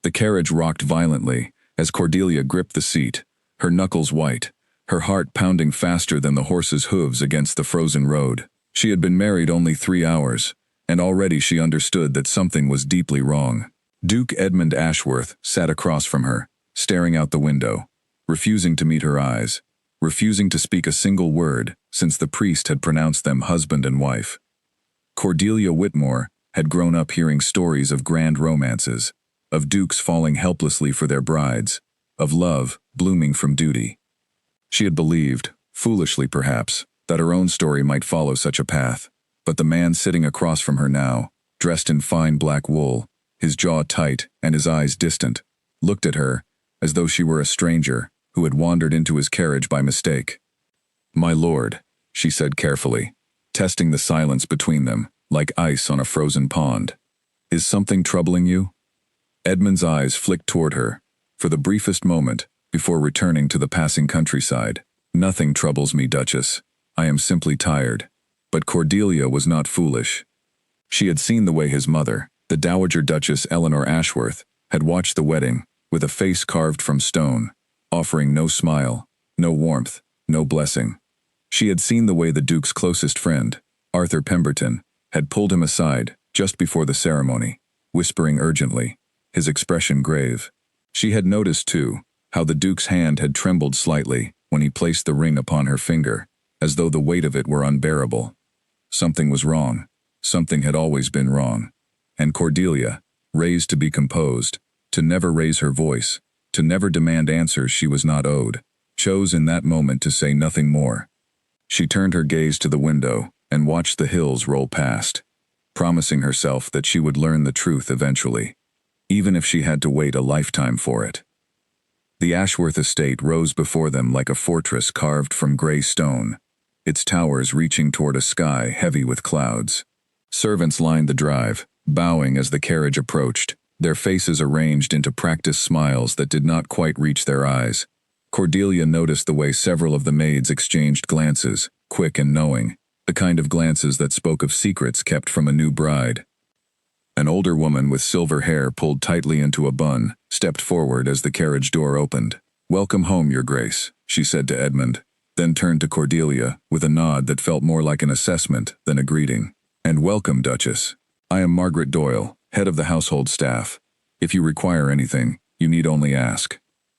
The carriage rocked violently as Cordelia gripped the seat, her knuckles white, her heart pounding faster than the horse's hooves against the frozen road. She had been married only 3 hours, and already she understood that something was deeply wrong. Duke Edmund Ashworth sat across from her, staring out the window, refusing to meet her eyes, refusing to speak a single word since the priest had pronounced them husband and wife. Cordelia Whitmore had grown up hearing stories of grand romances, of dukes falling helplessly for their brides, of love blooming from duty. She had believed, foolishly perhaps, that her own story might follow such a path, but the man sitting across from her now, dressed in fine black wool, his jaw tight and his eyes distant, looked at her as though she were a stranger who had wandered into his carriage by mistake. "My lord," she said carefully, testing the silence between them, like ice on a frozen pond. "Is something troubling you?" Edmund's eyes flicked toward her, for the briefest moment, before returning to the passing countryside. "Nothing troubles me, Duchess. I am simply tired." But Cordelia was not foolish. She had seen the way his mother, the Dowager Duchess Eleanor Ashworth, had watched the wedding, with a face carved from stone, offering no smile, no warmth, no blessing. She had seen the way the Duke's closest friend, Arthur Pemberton, had pulled him aside just before the ceremony, whispering urgently, his expression grave. She had noticed, too, how the Duke's hand had trembled slightly when he placed the ring upon her finger, as though the weight of it were unbearable. Something was wrong. Something had always been wrong. And Cordelia, raised to be composed, to never raise her voice, to never demand answers she was not owed, chose in that moment to say nothing more. She turned her gaze to the window and watched the hills roll past, promising herself that she would learn the truth eventually, even if she had to wait a lifetime for it. The Ashworth estate rose before them like a fortress carved from gray stone, its towers reaching toward a sky heavy with clouds. Servants lined the drive, bowing as the carriage approached, their faces arranged into practiced smiles that did not quite reach their eyes. Cordelia noticed the way several of the maids exchanged glances, quick and knowing, the kind of glances that spoke of secrets kept from a new bride. An older woman with silver hair pulled tightly into a bun stepped forward as the carriage door opened. "Welcome home, Your Grace," she said to Edmund, then turned to Cordelia with a nod that felt more like an assessment than a greeting. "And welcome, Duchess. I am Margaret Doyle, head of the household staff. If you require anything, you need only ask."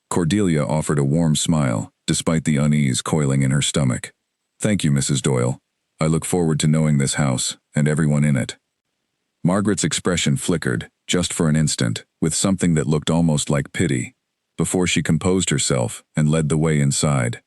Cordelia offered a warm smile, despite the unease coiling in her stomach. "Thank you, Mrs. Doyle. I look forward to knowing this house and everyone in it." Margaret's expression flickered, just for an instant, with something that looked almost like pity, before she composed herself and led the way inside.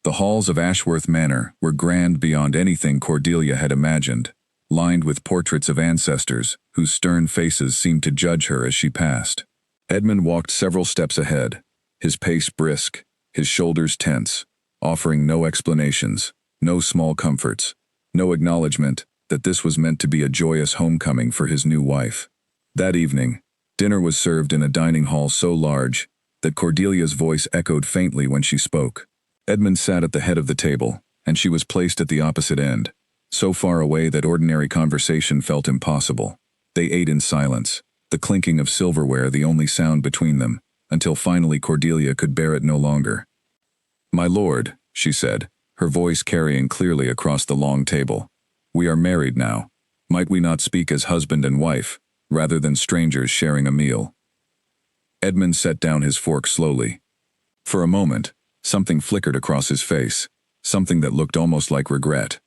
The halls of Ashworth Manor were grand beyond anything Cordelia had imagined, lined with portraits of ancestors whose stern faces seemed to judge her as she passed. Edmund walked several steps ahead, his pace brisk, his shoulders tense, offering no explanations, no small comforts, no acknowledgement that this was meant to be a joyous homecoming for his new wife. That evening, dinner was served in a dining hall so large that Cordelia's voice echoed faintly when she spoke. Edmund sat at the head of the table, and she was placed at the opposite end, so far away that ordinary conversation felt impossible. They ate in silence, the clinking of silverware the only sound between them, until finally Cordelia could bear it no longer. "My lord," she said, her voice carrying clearly across the long table, "we are married now. Might we not speak as husband and wife, rather than strangers sharing a meal?" Edmund set down his fork slowly. For a moment, something flickered across his face, something that looked almost like regret.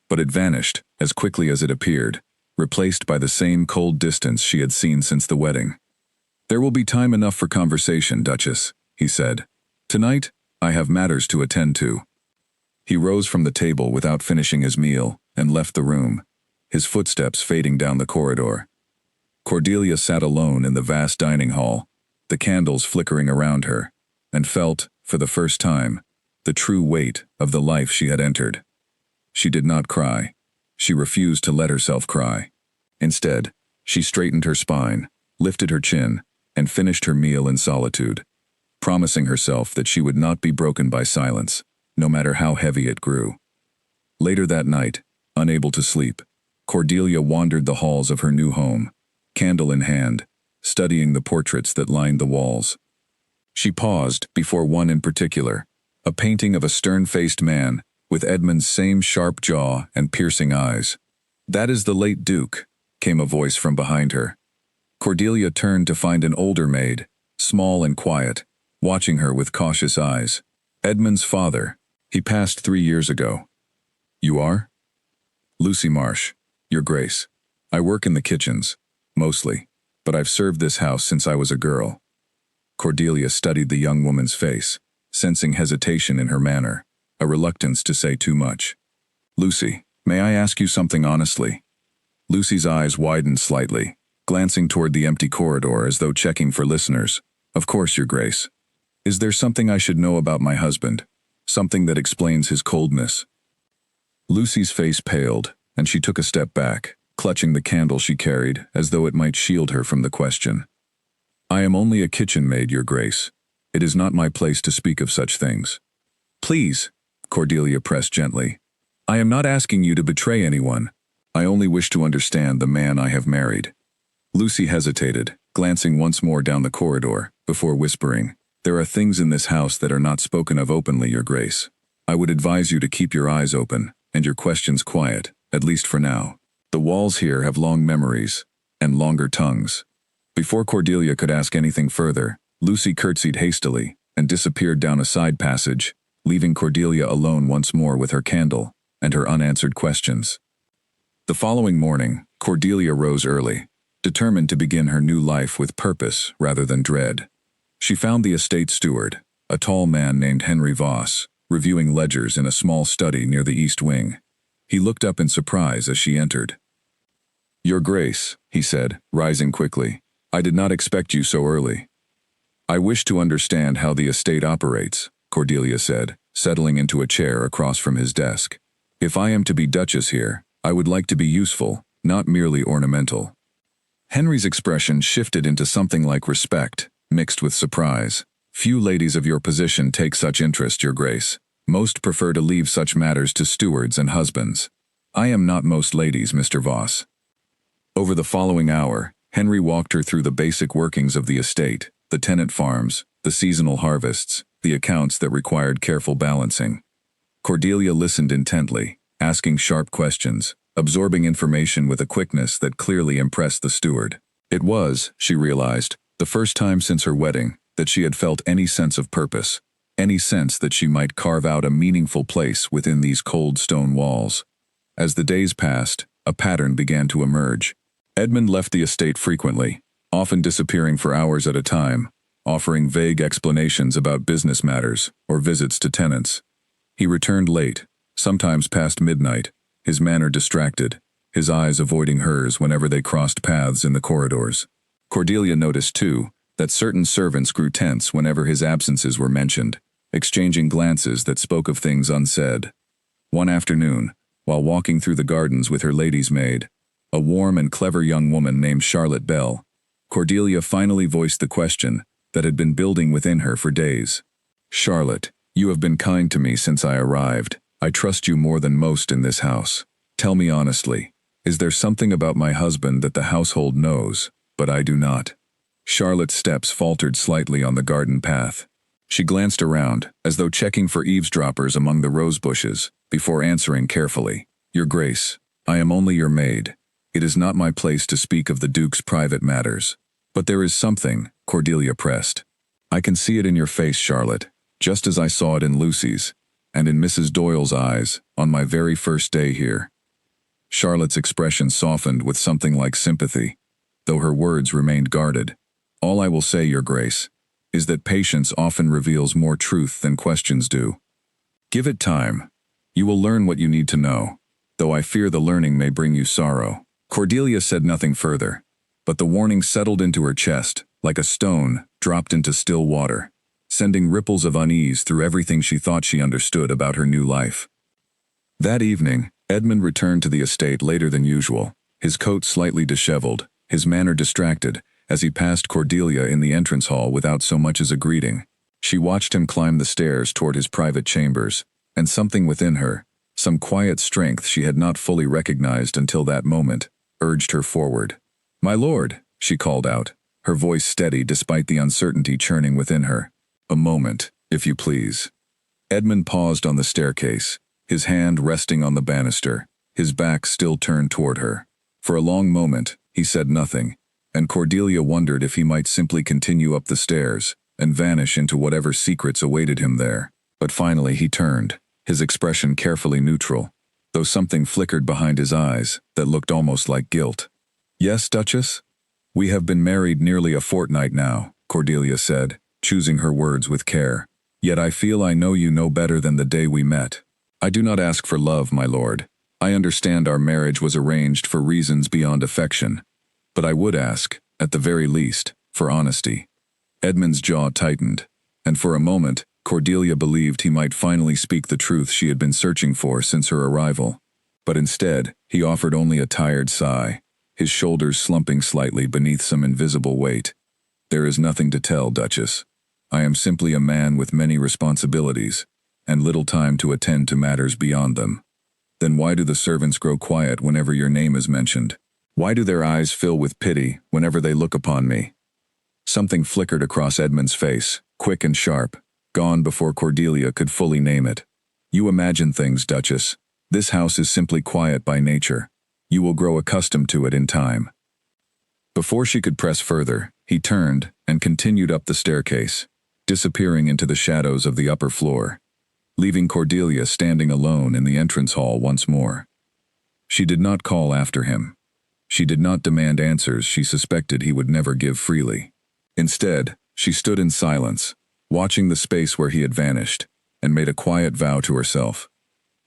But it vanished as quickly as it appeared, replaced by the same cold distance she had seen since the wedding. "There will be time enough for conversation, Duchess," he said. "Tonight, I have matters to attend to." He rose from the table without finishing his meal and left the room, his footsteps fading down the corridor. Cordelia sat alone in the vast dining hall, the candles flickering around her, and felt, for the first time, the true weight of the life she had entered. She did not cry. She refused to let herself cry. Instead, she straightened her spine, lifted her chin, and finished her meal in solitude, promising herself that she would not be broken by silence, no matter how heavy it grew. Later that night, unable to sleep, Cordelia wandered the halls of her new home, candle in hand, studying the portraits that lined the walls. She paused before one in particular, a painting of a stern-faced man with Edmund's same sharp jaw and piercing eyes. "That is the late Duke," came a voice from behind her. Cordelia turned to find an older maid, small and quiet, watching her with cautious eyes. "Edmund's father. He passed 3 years ago." "You are?" "Lucy Marsh, Your Grace. I work in the kitchens, mostly, but I've served this house since I was a girl." Cordelia studied the young woman's face, sensing hesitation in her manner, a reluctance to say too much. "Lucy, may I ask you something honestly?" Lucy's eyes widened slightly, glancing toward the empty corridor as though checking for listeners. "Of course, Your Grace. Is there something I should know about my husband? Something that explains his coldness?" Lucy's face paled, and she took a step back, clutching the candle she carried as though it might shield her from the question. "I am only a kitchen maid, Your Grace. It is not my place to speak of such things." "Please," Cordelia pressed gently. "I am not asking you to betray anyone. I only wish to understand the man I have married." Lucy hesitated, glancing once more down the corridor, before whispering, "There are things in this house that are not spoken of openly, Your Grace. I would advise you to keep your eyes open, and your questions quiet, at least for now. The walls here have long memories, and longer tongues." Before Cordelia could ask anything further, Lucy curtsied hastily, and disappeared down a side passage, leaving Cordelia alone once more with her candle, and her unanswered questions. The following morning, Cordelia rose early, determined to begin her new life with purpose rather than dread. She found the estate steward, a tall man named Henry Voss, reviewing ledgers in a small study near the east wing. He looked up in surprise as she entered. "Your Grace," he said, rising quickly, "I did not expect you so early." "I wish to understand how the estate operates," Cordelia said, settling into a chair across from his desk. "If I am to be Duchess here, I would like to be useful, not merely ornamental." Henry's expression shifted into something like respect, mixed with surprise. "Few ladies of your position take such interest, Your Grace. Most prefer to leave such matters to stewards and husbands. I am not most ladies, Mr. Voss." Over the following hour, Henry walked her through the basic workings of the estate, the tenant farms, the seasonal harvests, the accounts that required careful balancing. Cordelia listened intently, asking sharp questions, absorbing information with a quickness that clearly impressed the steward. It was, she realized, the first time since her wedding that she had felt any sense of purpose, any sense that she might carve out a meaningful place within these cold stone walls. As the days passed, a pattern began to emerge. Edmund left the estate frequently, often disappearing for hours at a time, offering vague explanations about business matters or visits to tenants. He returned late, sometimes past midnight, his manner distracted, his eyes avoiding hers whenever they crossed paths in the corridors. Cordelia noticed, too, that certain servants grew tense whenever his absences were mentioned, exchanging glances that spoke of things unsaid. One afternoon, while walking through the gardens with her lady's maid, a warm and clever young woman named Charlotte Bell, Cordelia finally voiced the question that had been building within her for days. "Charlotte, you have been kind to me since I arrived. I trust you more than most in this house. Tell me honestly, is there something about my husband that the household knows, but I do not?" Charlotte's steps faltered slightly on the garden path. She glanced around, as though checking for eavesdroppers among the rose bushes, before answering carefully, "Your Grace, I am only your maid. It is not my place to speak of the Duke's private matters. But there is something," Cordelia pressed. "I can see it in your face, Charlotte, just as I saw it in Lucy's, and in Mrs. Doyle's eyes, on my very first day here." Charlotte's expression softened with something like sympathy, though her words remained guarded. "All I will say, Your Grace, is that patience often reveals more truth than questions do. Give it time. You will learn what you need to know, though I fear the learning may bring you sorrow." Cordelia said nothing further, but the warning settled into her chest, like a stone dropped into still water, sending ripples of unease through everything she thought she understood about her new life. That evening, Edmund returned to the estate later than usual, his coat slightly disheveled, his manner distracted, as he passed Cordelia in the entrance hall without so much as a greeting. She watched him climb the stairs toward his private chambers, and something within her, some quiet strength she had not fully recognized until that moment, urged her forward. "My lord," she called out, her voice steady despite the uncertainty churning within her. "A moment, if you please." Edmund paused on the staircase, his hand resting on the banister, his back still turned toward her. For a long moment, he said nothing, and Cordelia wondered if he might simply continue up the stairs and vanish into whatever secrets awaited him there. But finally he turned, his expression carefully neutral, though something flickered behind his eyes that looked almost like guilt. "Yes, Duchess? We have been married nearly a fortnight now," Cordelia said, choosing her words with care. "Yet I feel I know you no better than the day we met. I do not ask for love, my lord. I understand our marriage was arranged for reasons beyond affection. But I would ask, at the very least, for honesty." Edmund's jaw tightened, and for a moment, Cordelia believed he might finally speak the truth she had been searching for since her arrival. But instead, he offered only a tired sigh, his shoulders slumping slightly beneath some invisible weight. "There is nothing to tell, Duchess. I am simply a man with many responsibilities, and little time to attend to matters beyond them." "Then why do the servants grow quiet whenever your name is mentioned? Why do their eyes fill with pity whenever they look upon me?" Something flickered across Edmund's face, quick and sharp, gone before Cordelia could fully name it. "You imagine things, Duchess. This house is simply quiet by nature. You will grow accustomed to it in time." Before she could press further, he turned and continued up the staircase, disappearing into the shadows of the upper floor, leaving Cordelia standing alone in the entrance hall once more. She did not call after him. She did not demand answers she suspected he would never give freely. Instead, she stood in silence, watching the space where he had vanished, and made a quiet vow to herself.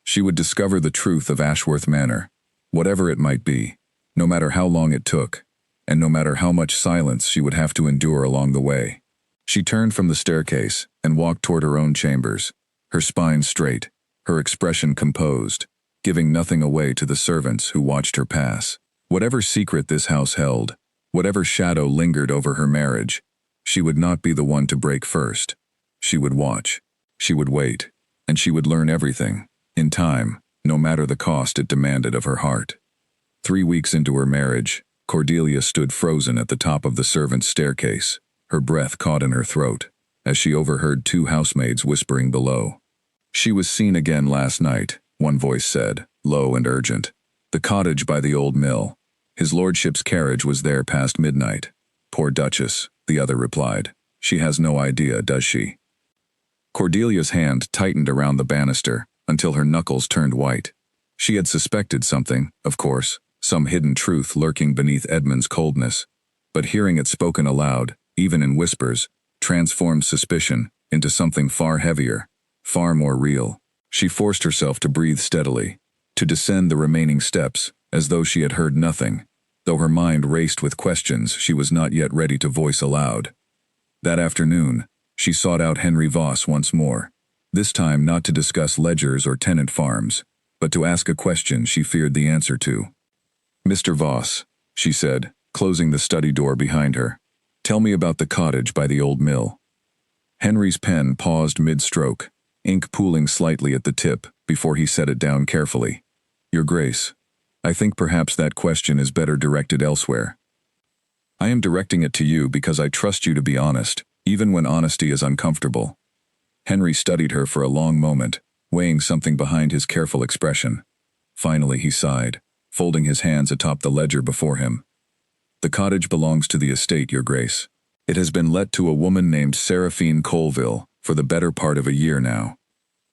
She would discover the truth of Ashworth Manor, whatever it might be, no matter how long it took, and no matter how much silence she would have to endure along the way. She turned from the staircase and walked toward her own chambers, her spine straight, her expression composed, giving nothing away to the servants who watched her pass. Whatever secret this house held, whatever shadow lingered over her marriage, she would not be the one to break first. She would watch, she would wait, and she would learn everything, in time, no matter the cost it demanded of her heart. 3 weeks into her marriage, Cordelia stood frozen at the top of the servants' staircase, her breath caught in her throat, as she overheard 2 housemaids whispering below. "She was seen again last night," one voice said, low and urgent. "The cottage by the old mill. His lordship's carriage was there past midnight." "Poor Duchess," the other replied. "She has no idea, does she?" Cordelia's hand tightened around the banister until her knuckles turned white. She had suspected something, of course, some hidden truth lurking beneath Edmund's coldness, but hearing it spoken aloud, even in whispers, transformed suspicion into something far heavier, far more real. She forced herself to breathe steadily, to descend the remaining steps as though she had heard nothing, though her mind raced with questions she was not yet ready to voice aloud. That afternoon, she sought out Henry Voss once more, this time not to discuss ledgers or tenant farms, but to ask a question she feared the answer to. "Mr. Voss," she said, closing the study door behind her, "tell me about the cottage by the old mill." Henry's pen paused mid-stroke, ink pooling slightly at the tip before he set it down carefully. "Your Grace, I think perhaps that question is better directed elsewhere. I am directing it to you because I trust you to be honest, even when honesty is uncomfortable." Henry studied her for a long moment, weighing something behind his careful expression. Finally he sighed, folding his hands atop the ledger before him. "The cottage belongs to the estate, Your Grace. It has been let to a woman named Seraphine Colville for the better part of a year now."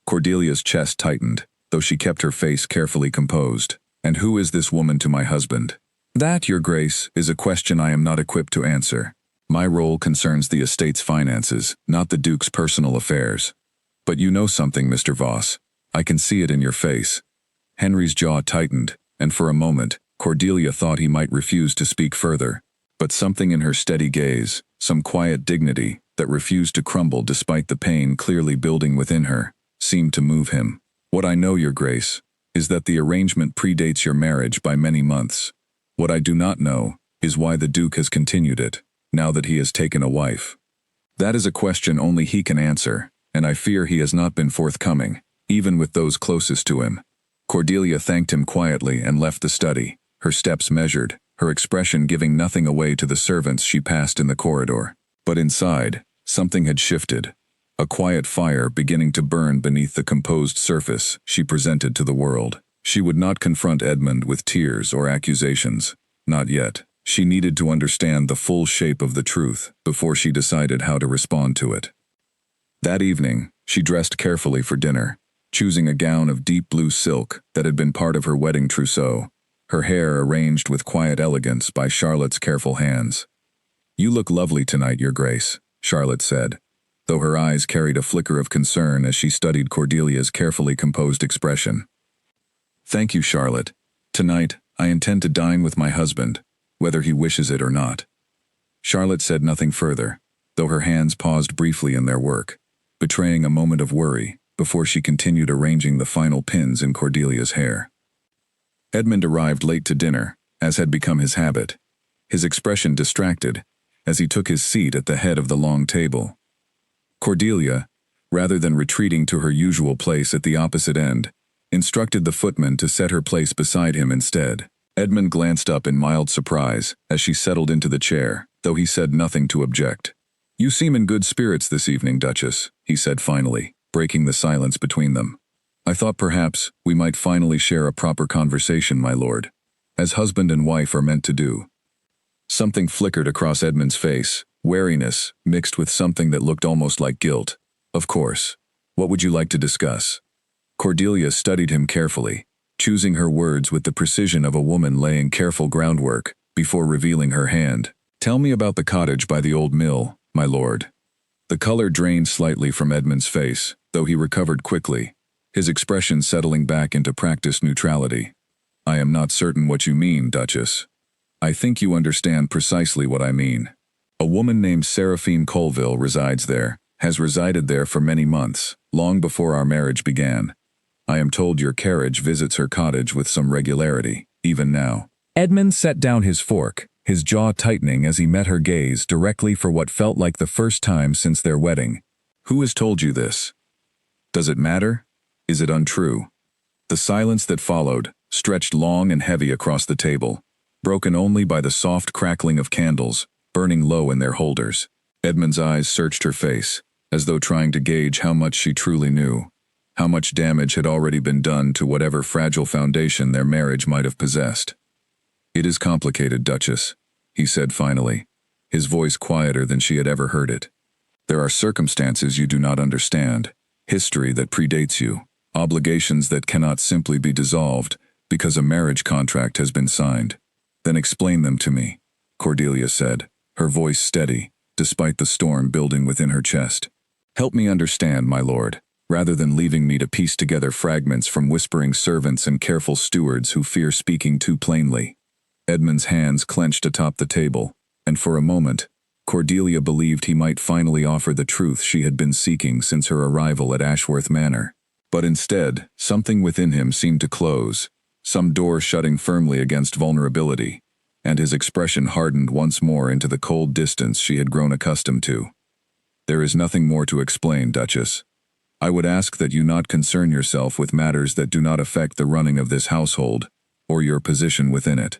Cordelia's chest tightened, though she kept her face carefully composed. "And who is this woman to my husband?" "That, Your Grace, is a question I am not equipped to answer. My role concerns the estate's finances, not the Duke's personal affairs. But you know something, Mr. Voss. I can see it in your face." Henry's jaw tightened, and for a moment, Cordelia thought he might refuse to speak further. But something in her steady gaze, some quiet dignity that refused to crumble despite the pain clearly building within her, seemed to move him. "What I know, Your Grace, is that the arrangement predates your marriage by many months. What I do not know is why the Duke has continued it, now that he has taken a wife. That is a question only he can answer, and I fear he has not been forthcoming, even with those closest to him." Cordelia thanked him quietly and left the study, her steps measured, her expression giving nothing away to the servants she passed in the corridor. But inside, something had shifted, a quiet fire beginning to burn beneath the composed surface she presented to the world. She would not confront Edmund with tears or accusations, not yet. She needed to understand the full shape of the truth before she decided how to respond to it. That evening, she dressed carefully for dinner, choosing a gown of deep blue silk that had been part of her wedding trousseau, her hair arranged with quiet elegance by Charlotte's careful hands. "You look lovely tonight, Your Grace," Charlotte said, though her eyes carried a flicker of concern as she studied Cordelia's carefully composed expression. "Thank you, Charlotte. Tonight, I intend to dine with my husband, whether he wishes it or not." Charlotte said nothing further, though her hands paused briefly in their work, betraying a moment of worry before she continued arranging the final pins in Cordelia's hair. Edmund arrived late to dinner, as had become his habit, his expression distracted as he took his seat at the head of the long table. Cordelia, rather than retreating to her usual place at the opposite end, instructed the footman to set her place beside him instead. Edmund glanced up in mild surprise as she settled into the chair, though he said nothing to object. "You seem in good spirits this evening, Duchess," he said finally, breaking the silence between them. "I thought perhaps we might finally share a proper conversation, my lord, as husband and wife are meant to do." Something flickered across Edmund's face, wariness mixed with something that looked almost like guilt. "Of course. What would you like to discuss?" Cordelia studied him carefully, choosing her words with the precision of a woman laying careful groundwork before revealing her hand. "Tell me about the cottage by the old mill, my lord." The color drained slightly from Edmund's face, though he recovered quickly, his expression settling back into practiced neutrality. "I am not certain what you mean, Duchess. I think you understand precisely what I mean. A woman named Seraphine Colville resides there, has resided there for many months, long before our marriage began. I am told your carriage visits her cottage with some regularity, even now." Edmund set down his fork, his jaw tightening as he met her gaze directly for what felt like the first time since their wedding. "Who has told you this? Does it matter? Is it untrue?" The silence that followed stretched long and heavy across the table, broken only by the soft crackling of candles, burning low in their holders. Edmund's eyes searched her face, as though trying to gauge how much she truly knew, how much damage had already been done to whatever fragile foundation their marriage might have possessed. "It is complicated, Duchess," he said finally, his voice quieter than she had ever heard it. "There are circumstances you do not understand, history that predates you, obligations that cannot simply be dissolved because a marriage contract has been signed." "Then explain them to me," Cordelia said, her voice steady, despite the storm building within her chest. "Help me understand, my lord, rather than leaving me to piece together fragments from whispering servants and careful stewards who fear speaking too plainly." Edmund's hands clenched atop the table, and for a moment, Cordelia believed he might finally offer the truth she had been seeking since her arrival at Ashworth Manor. But instead, something within him seemed to close, some door shutting firmly against vulnerability, and his expression hardened once more into the cold distance she had grown accustomed to. "There is nothing more to explain, Duchess. I would ask that you not concern yourself with matters that do not affect the running of this household, or your position within it."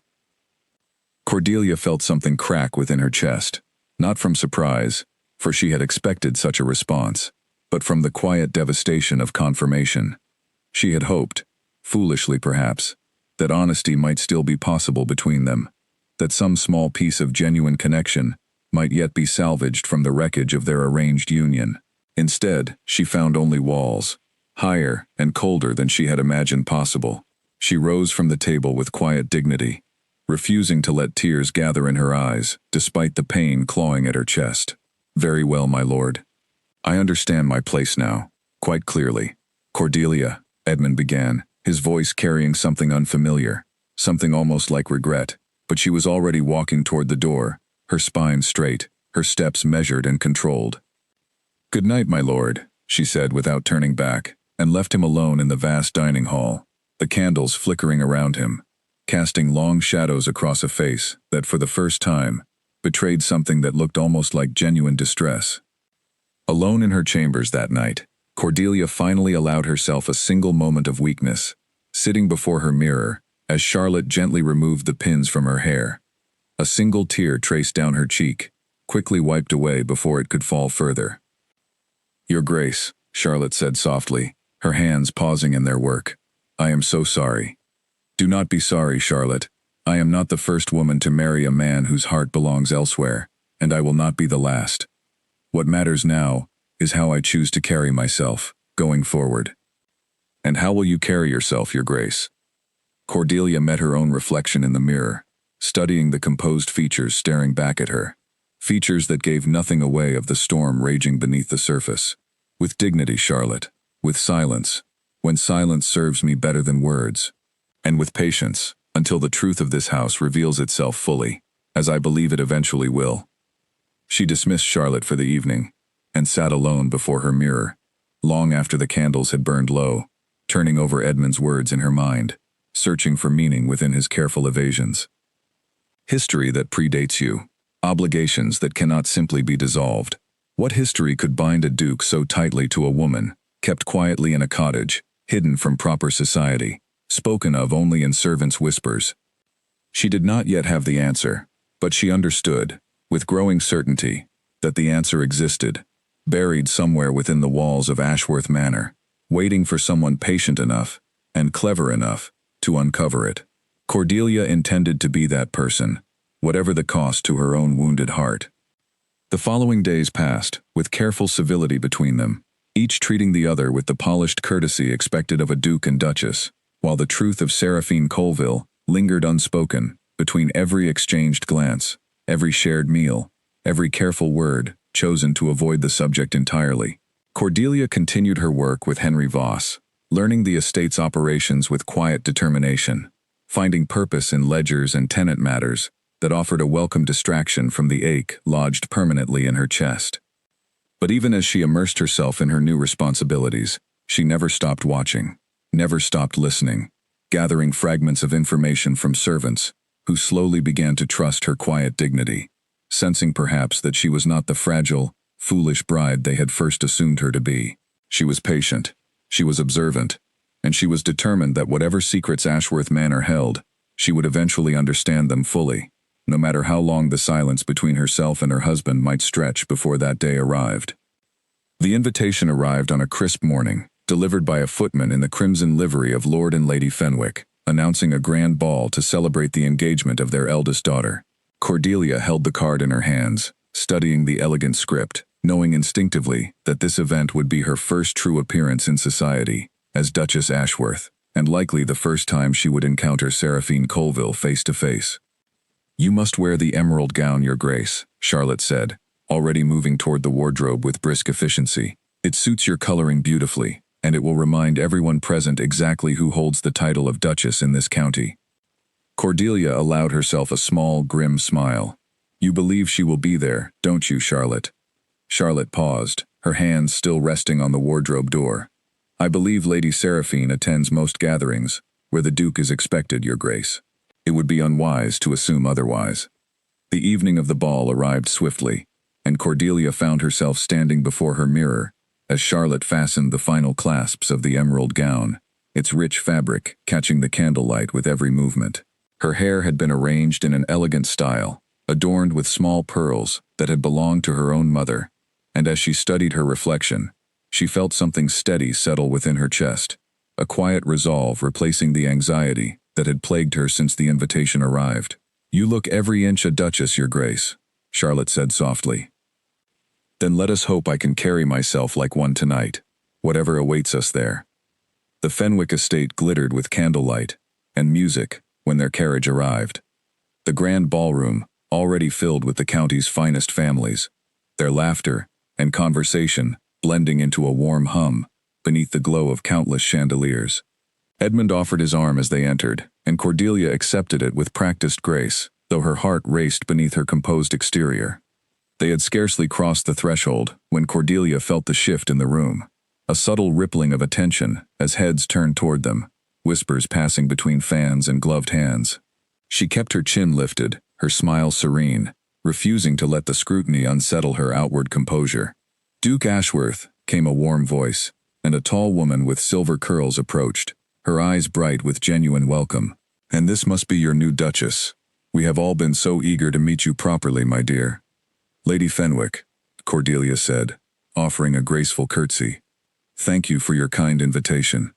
Cordelia felt something crack within her chest, not from surprise, for she had expected such a response, but from the quiet devastation of confirmation. She had hoped, foolishly perhaps, that honesty might still be possible between them, that some small piece of genuine connection might yet be salvaged from the wreckage of their arranged union. Instead, she found only walls, higher and colder than she had imagined possible. She rose from the table with quiet dignity, refusing to let tears gather in her eyes, despite the pain clawing at her chest. "Very well, my lord. I understand my place now, quite clearly." "Cordelia," Edmund began, his voice carrying something unfamiliar, something almost like regret, but she was already walking toward the door, her spine straight, her steps measured and controlled. "Good night, my lord," she said without turning back, and left him alone in the vast dining hall, the candles flickering around him, casting long shadows across a face that, for the first time, betrayed something that looked almost like genuine distress. Alone in her chambers that night, Cordelia finally allowed herself a single moment of weakness, sitting before her mirror, as Charlotte gently removed the pins from her hair, A single tear traced down her cheek, quickly wiped away before it could fall further. "Your Grace," Charlotte said softly, her hands pausing in their work. "I am so sorry." "Do not be sorry, Charlotte. I am not the first woman to marry a man whose heart belongs elsewhere, and I will not be the last. What matters now is how I choose to carry myself, going forward." "And how will you carry yourself, Your Grace?" Cordelia met her own reflection in the mirror, studying the composed features staring back at her. Features that gave nothing away of the storm raging beneath the surface. "With dignity, Charlotte. With silence, when silence serves me better than words. And with patience, until the truth of this house reveals itself fully, as I believe it eventually will." She dismissed Charlotte for the evening, and sat alone before her mirror, long after the candles had burned low, turning over Edmund's words in her mind, searching for meaning within his careful evasions. History that predates you. Obligations that cannot simply be dissolved. What history could bind a duke so tightly to a woman, kept quietly in a cottage, hidden from proper society, spoken of only in servants' whispers? She did not yet have the answer, but she understood, with growing certainty, that the answer existed, buried somewhere within the walls of Ashworth Manor, waiting for someone patient enough, and clever enough, to uncover it. Cordelia intended to be that person, whatever the cost to her own wounded heart. The following days passed, with careful civility between them, each treating the other with the polished courtesy expected of a duke and duchess, while the truth of Seraphine Colville lingered unspoken between every exchanged glance, every shared meal, every careful word chosen to avoid the subject entirely. Cordelia continued her work with Henry Voss, learning the estate's operations with quiet determination, finding purpose in ledgers and tenant matters that offered a welcome distraction from the ache lodged permanently in her chest. But even as she immersed herself in her new responsibilities, she never stopped watching, never stopped listening, gathering fragments of information from servants who slowly began to trust her quiet dignity, sensing perhaps that she was not the fragile, foolish bride they had first assumed her to be. She was patient, she was observant, and she was determined that whatever secrets Ashworth Manor held, she would eventually understand them fully, no matter how long the silence between herself and her husband might stretch before that day arrived. The invitation arrived on a crisp morning, delivered by a footman in the crimson livery of Lord and Lady Fenwick, announcing a grand ball to celebrate the engagement of their eldest daughter. Cordelia held the card in her hands, studying the elegant script, knowing instinctively that this event would be her first true appearance in society, as Duchess Ashworth, and likely the first time she would encounter Seraphine Colville face to face. "You must wear the emerald gown, Your Grace," Charlotte said, already moving toward the wardrobe with brisk efficiency. "It suits your coloring beautifully, and it will remind everyone present exactly who holds the title of Duchess in this county." Cordelia allowed herself a small, grim smile. "You believe she will be there, don't you, Charlotte?" Charlotte paused, her hands still resting on the wardrobe door. "I believe Lady Seraphine attends most gatherings, where the Duke is expected, Your Grace. It would be unwise to assume otherwise." The evening of the ball arrived swiftly, and Cordelia found herself standing before her mirror as Charlotte fastened the final clasps of the emerald gown, its rich fabric catching the candlelight with every movement. Her hair had been arranged in an elegant style, adorned with small pearls that had belonged to her own mother, and as she studied her reflection, she felt something steady settle within her chest, a quiet resolve replacing the anxiety that had plagued her since the invitation arrived. "You look every inch a duchess, Your Grace," Charlotte said softly. "Then let us hope I can carry myself like one tonight, whatever awaits us there." The Fenwick estate glittered with candlelight and music when their carriage arrived. The grand ballroom, already filled with the county's finest families, their laughter and conversation blending into a warm hum beneath the glow of countless chandeliers. Edmund offered his arm as they entered, and Cordelia accepted it with practiced grace, though her heart raced beneath her composed exterior. They had scarcely crossed the threshold when Cordelia felt the shift in the room, a subtle rippling of attention as heads turned toward them, whispers passing between fans and gloved hands. She kept her chin lifted, her smile serene, refusing to let the scrutiny unsettle her outward composure. "Duke Ashworth," came a warm voice, and a tall woman with silver curls approached, her eyes bright with genuine welcome. "And this must be your new duchess. We have all been so eager to meet you properly, my dear. Lady Fenwick, Cordelia said, offering a graceful curtsy. Thank you for your kind invitation.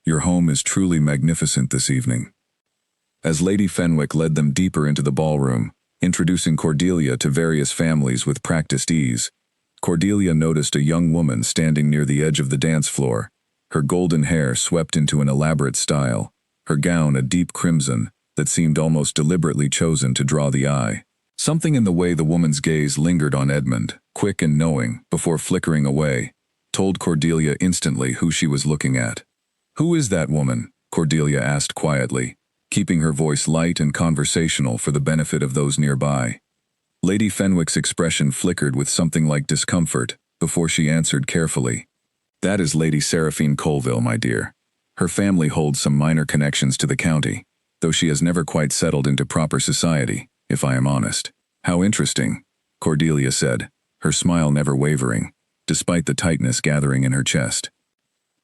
Your home is truly magnificent this evening. As Lady Fenwick led them deeper into the ballroom, introducing Cordelia to various families with practiced ease, Cordelia noticed a young woman standing near the edge of the dance floor, her golden hair swept into an elaborate style, her gown a deep crimson that seemed almost deliberately chosen to draw the eye. Something in the way the woman's gaze lingered on Edmund, quick and knowing, before flickering away, told Cordelia instantly who she was looking at. "Who is that woman?" Cordelia asked quietly, keeping her voice light and conversational for the benefit of those nearby. Lady Fenwick's expression flickered with something like discomfort before she answered carefully. "That is Lady Seraphine Colville, my dear. Her family holds some minor connections to the county, though she has never quite settled into proper society, if I am honest." "How interesting," Cordelia said, her smile never wavering, despite the tightness gathering in her chest.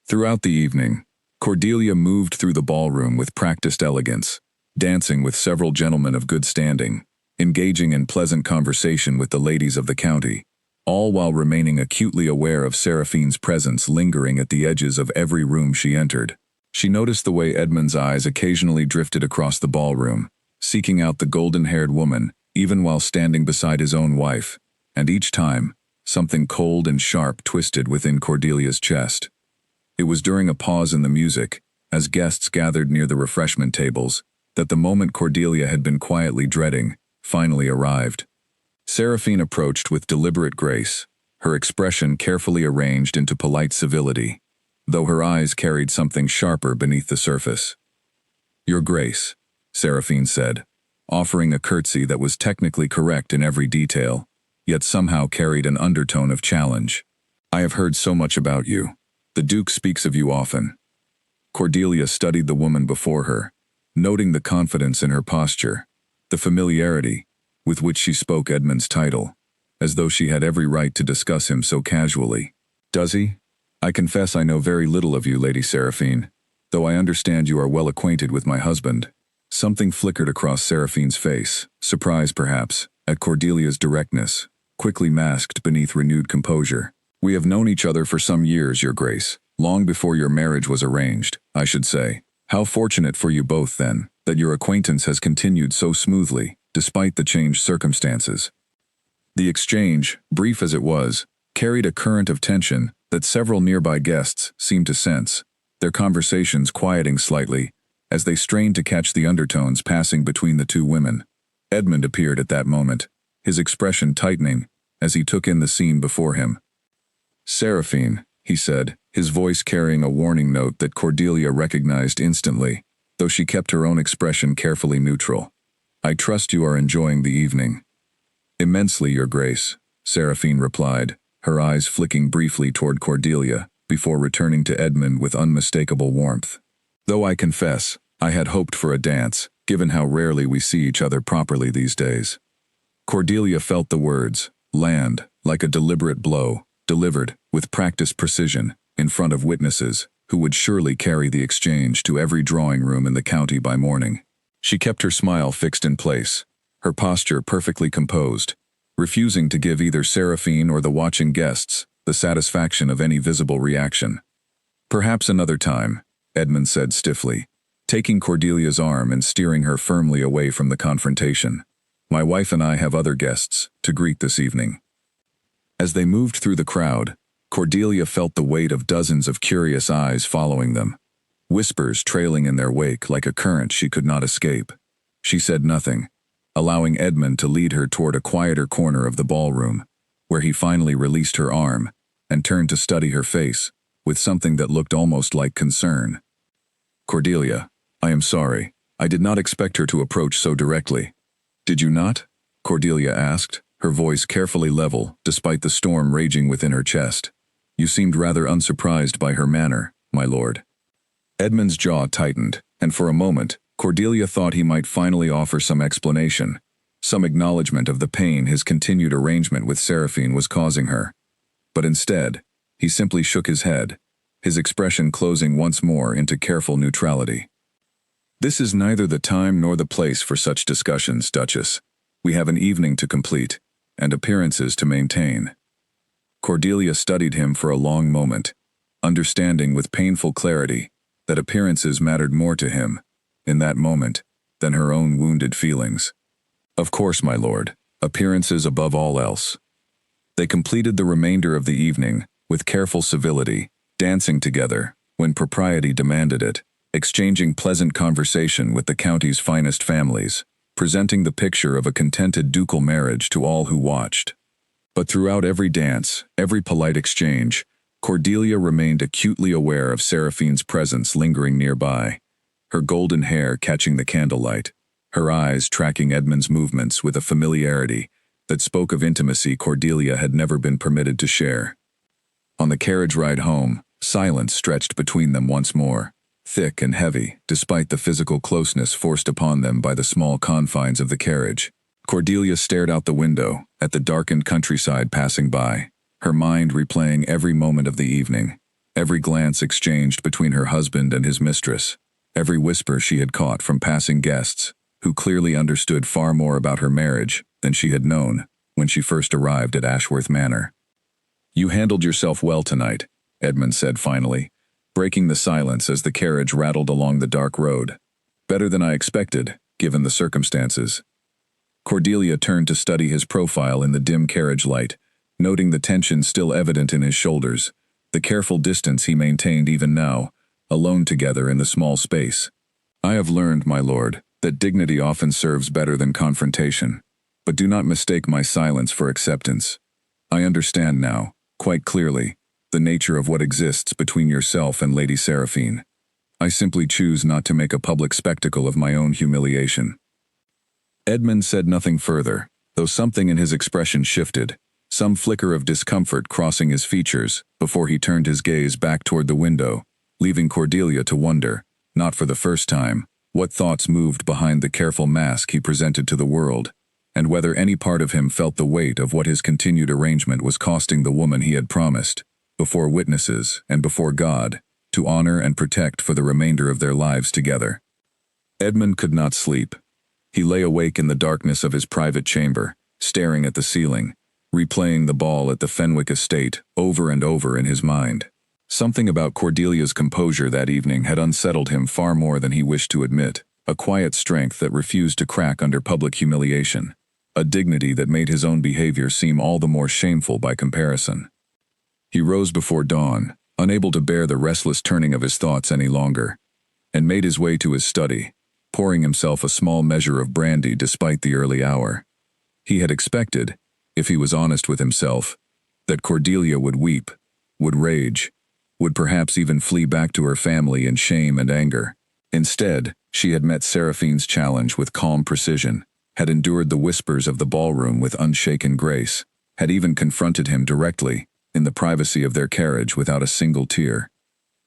Throughout the evening, Cordelia moved through the ballroom with practiced elegance, dancing with several gentlemen of good standing, engaging in pleasant conversation with the ladies of the county, all while remaining acutely aware of Seraphine's presence lingering at the edges of every room she entered. She noticed the way Edmund's eyes occasionally drifted across the ballroom, seeking out the golden-haired woman, even while standing beside his own wife, and each time, something cold and sharp twisted within Cordelia's chest. It was during a pause in the music, as guests gathered near the refreshment tables, that the moment Cordelia had been quietly dreading finally arrived. Seraphine approached with deliberate grace, her expression carefully arranged into polite civility, though her eyes carried something sharper beneath the surface. "Your Grace," Seraphine said, offering a curtsy that was technically correct in every detail, yet somehow carried an undertone of challenge. "I have heard so much about you. The Duke speaks of you often." Cordelia studied the woman before her, noting the confidence in her posture, the familiarity with which she spoke Edmund's title, as though she had every right to discuss him so casually. "Does he? I confess I know very little of you, Lady Seraphine, though I understand you are well acquainted with my husband." Something flickered across Seraphine's face, surprise perhaps, at Cordelia's directness, quickly masked beneath renewed composure. "We have known each other for some years, Your Grace, long before your marriage was arranged, I should say. How fortunate for you both, then, that your acquaintance has continued so smoothly, despite the changed circumstances." The exchange, brief as it was, carried a current of tension that several nearby guests seemed to sense, their conversations quieting slightly as they strained to catch the undertones passing between the two women. Edmund appeared at that moment, his expression tightening as he took in the scene before him. "Seraphine," he said, his voice carrying a warning note that Cordelia recognized instantly, though she kept her own expression carefully neutral. "I trust you are enjoying the evening." "Immensely, Your Grace," Seraphine replied, her eyes flicking briefly toward Cordelia, before returning to Edmund with unmistakable warmth. "Though I confess, I had hoped for a dance, given how rarely we see each other properly these days." Cordelia felt the words land like a deliberate blow, delivered, with practiced precision, in front of witnesses, who would surely carry the exchange to every drawing room in the county by morning. She kept her smile fixed in place, her posture perfectly composed, refusing to give either Seraphine or the watching guests the satisfaction of any visible reaction. "Perhaps another time," Edmund said stiffly, taking Cordelia's arm and steering her firmly away from the confrontation. "My wife and I have other guests to greet this evening." As they moved through the crowd, Cordelia felt the weight of dozens of curious eyes following them, whispers trailing in their wake like a current she could not escape. She said nothing, allowing Edmund to lead her toward a quieter corner of the ballroom, where he finally released her arm and turned to study her face with something that looked almost like concern. "Cordelia, I am sorry. I did not expect her to approach so directly." "Did you not?" Cordelia asked, her voice carefully level despite the storm raging within her chest. "You seemed rather unsurprised by her manner, my lord." Edmund's jaw tightened, and for a moment, Cordelia thought he might finally offer some explanation, some acknowledgement of the pain his continued arrangement with Seraphine was causing her. But instead, he simply shook his head, his expression closing once more into careful neutrality. This is neither the time nor the place for such discussions, Duchess. We have an evening to complete, and appearances to maintain. Cordelia studied him for a long moment, understanding with painful clarity that appearances mattered more to him, in that moment, than her own wounded feelings. Of course, my lord, appearances above all else. They completed the remainder of the evening, with careful civility, dancing together, when propriety demanded it, exchanging pleasant conversation with the county's finest families, presenting the picture of a contented ducal marriage to all who watched. But throughout every dance, every polite exchange, Cordelia remained acutely aware of Seraphine's presence lingering nearby, her golden hair catching the candlelight, her eyes tracking Edmund's movements with a familiarity that spoke of intimacy Cordelia had never been permitted to share. On the carriage ride home, silence stretched between them once more, thick and heavy, despite the physical closeness forced upon them by the small confines of the carriage. Cordelia stared out the window, at the darkened countryside passing by, her mind replaying every moment of the evening, every glance exchanged between her husband and his mistress, every whisper she had caught from passing guests, who clearly understood far more about her marriage than she had known when she first arrived at Ashworth Manor. "You handled yourself well tonight," Edmund said finally, breaking the silence as the carriage rattled along the dark road. "Better than I expected, given the circumstances." Cordelia turned to study his profile in the dim carriage light, noting the tension still evident in his shoulders, the careful distance he maintained even now, alone together in the small space. "I have learned, my lord, that dignity often serves better than confrontation, but do not mistake my silence for acceptance. I understand now, quite clearly, the nature of what exists between yourself and Lady Seraphine. I simply choose not to make a public spectacle of my own humiliation." Edmund said nothing further, though something in his expression shifted, some flicker of discomfort crossing his features before he turned his gaze back toward the window, leaving Cordelia to wonder, not for the first time, what thoughts moved behind the careful mask he presented to the world, and whether any part of him felt the weight of what his continued arrangement was costing the woman he had promised, before witnesses and before God, to honor and protect for the remainder of their lives together. Edmund could not sleep. He lay awake in the darkness of his private chamber, staring at the ceiling, replaying the ball at the Fenwick estate over and over in his mind. Something about Cordelia's composure that evening had unsettled him far more than he wished to admit, a quiet strength that refused to crack under public humiliation, a dignity that made his own behavior seem all the more shameful by comparison. He rose before dawn, unable to bear the restless turning of his thoughts any longer, and made his way to his study, pouring himself a small measure of brandy despite the early hour. He had expected, if he was honest with himself, that Cordelia would weep, would rage, would perhaps even flee back to her family in shame and anger. Instead, she had met Seraphine's challenge with calm precision, had endured the whispers of the ballroom with unshaken grace, had even confronted him directly, in the privacy of their carriage without a single tear.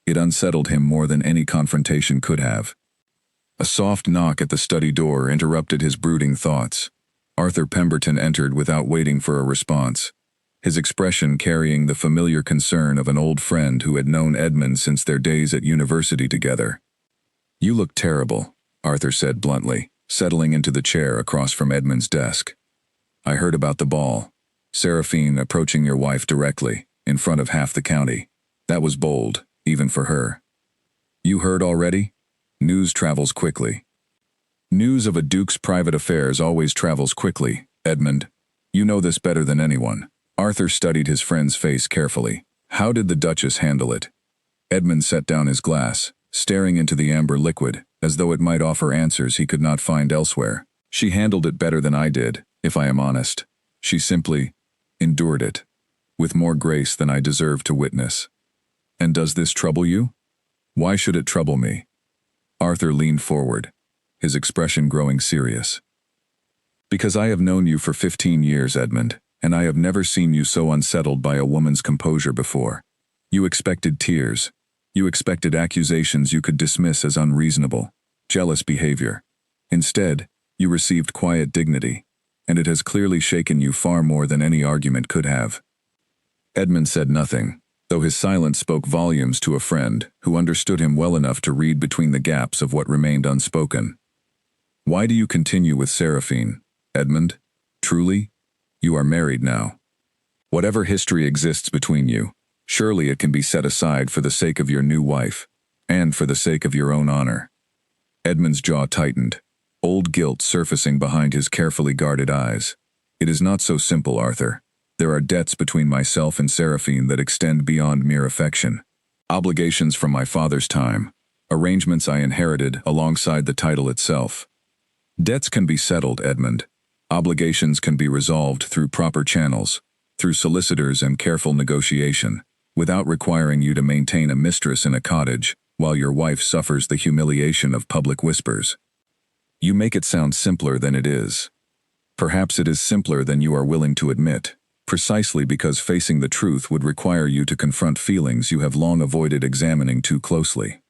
It unsettled him more than any confrontation could have. A soft knock at the study door interrupted his brooding thoughts. Arthur Pemberton entered without waiting for a response, his expression carrying the familiar concern of an old friend who had known Edmund since their days at university together. "You look terrible," Arthur said bluntly, settling into the chair across from Edmund's desk. "I heard about the ball. Seraphine approaching your wife directly, in front of half the county. That was bold, even for her." "You heard already? News travels quickly." "News of a duke's private affairs always travels quickly, Edmund. You know this better than anyone." Arthur studied his friend's face carefully. "How did the Duchess handle it?" Edmund set down his glass, staring into the amber liquid, as though it might offer answers he could not find elsewhere. "She handled it better than I did, if I am honest. She simply endured it, with more grace than I deserved to witness." "And does this trouble you?" "Why should it trouble me?" Arthur leaned forward, his expression growing serious. "Because I have known you for 15 years, Edmund, and I have never seen you so unsettled by a woman's composure before. You expected tears. You expected accusations you could dismiss as unreasonable, jealous behavior. Instead, you received quiet dignity, and it has clearly shaken you far more than any argument could have." Edmund said nothing, though his silence spoke volumes to a friend who understood him well enough to read between the gaps of what remained unspoken. "Why do you continue with Seraphine, Edmund? Truly? You are married now. Whatever history exists between you, surely it can be set aside for the sake of your new wife, and for the sake of your own honor." Edmund's jaw tightened, old guilt surfacing behind his carefully guarded eyes. "It is not so simple, Arthur. There are debts between myself and Seraphine that extend beyond mere affection. Obligations from my father's time, arrangements I inherited alongside the title itself. Debts can be settled, Edmund. Obligations can be resolved through proper channels, through solicitors and careful negotiation, without requiring you to maintain a mistress in a cottage while your wife suffers the humiliation of public whispers. You make it sound simpler than it is. Perhaps it is simpler than you are willing to admit, precisely because facing the truth would require you to confront feelings you have long avoided examining too closely."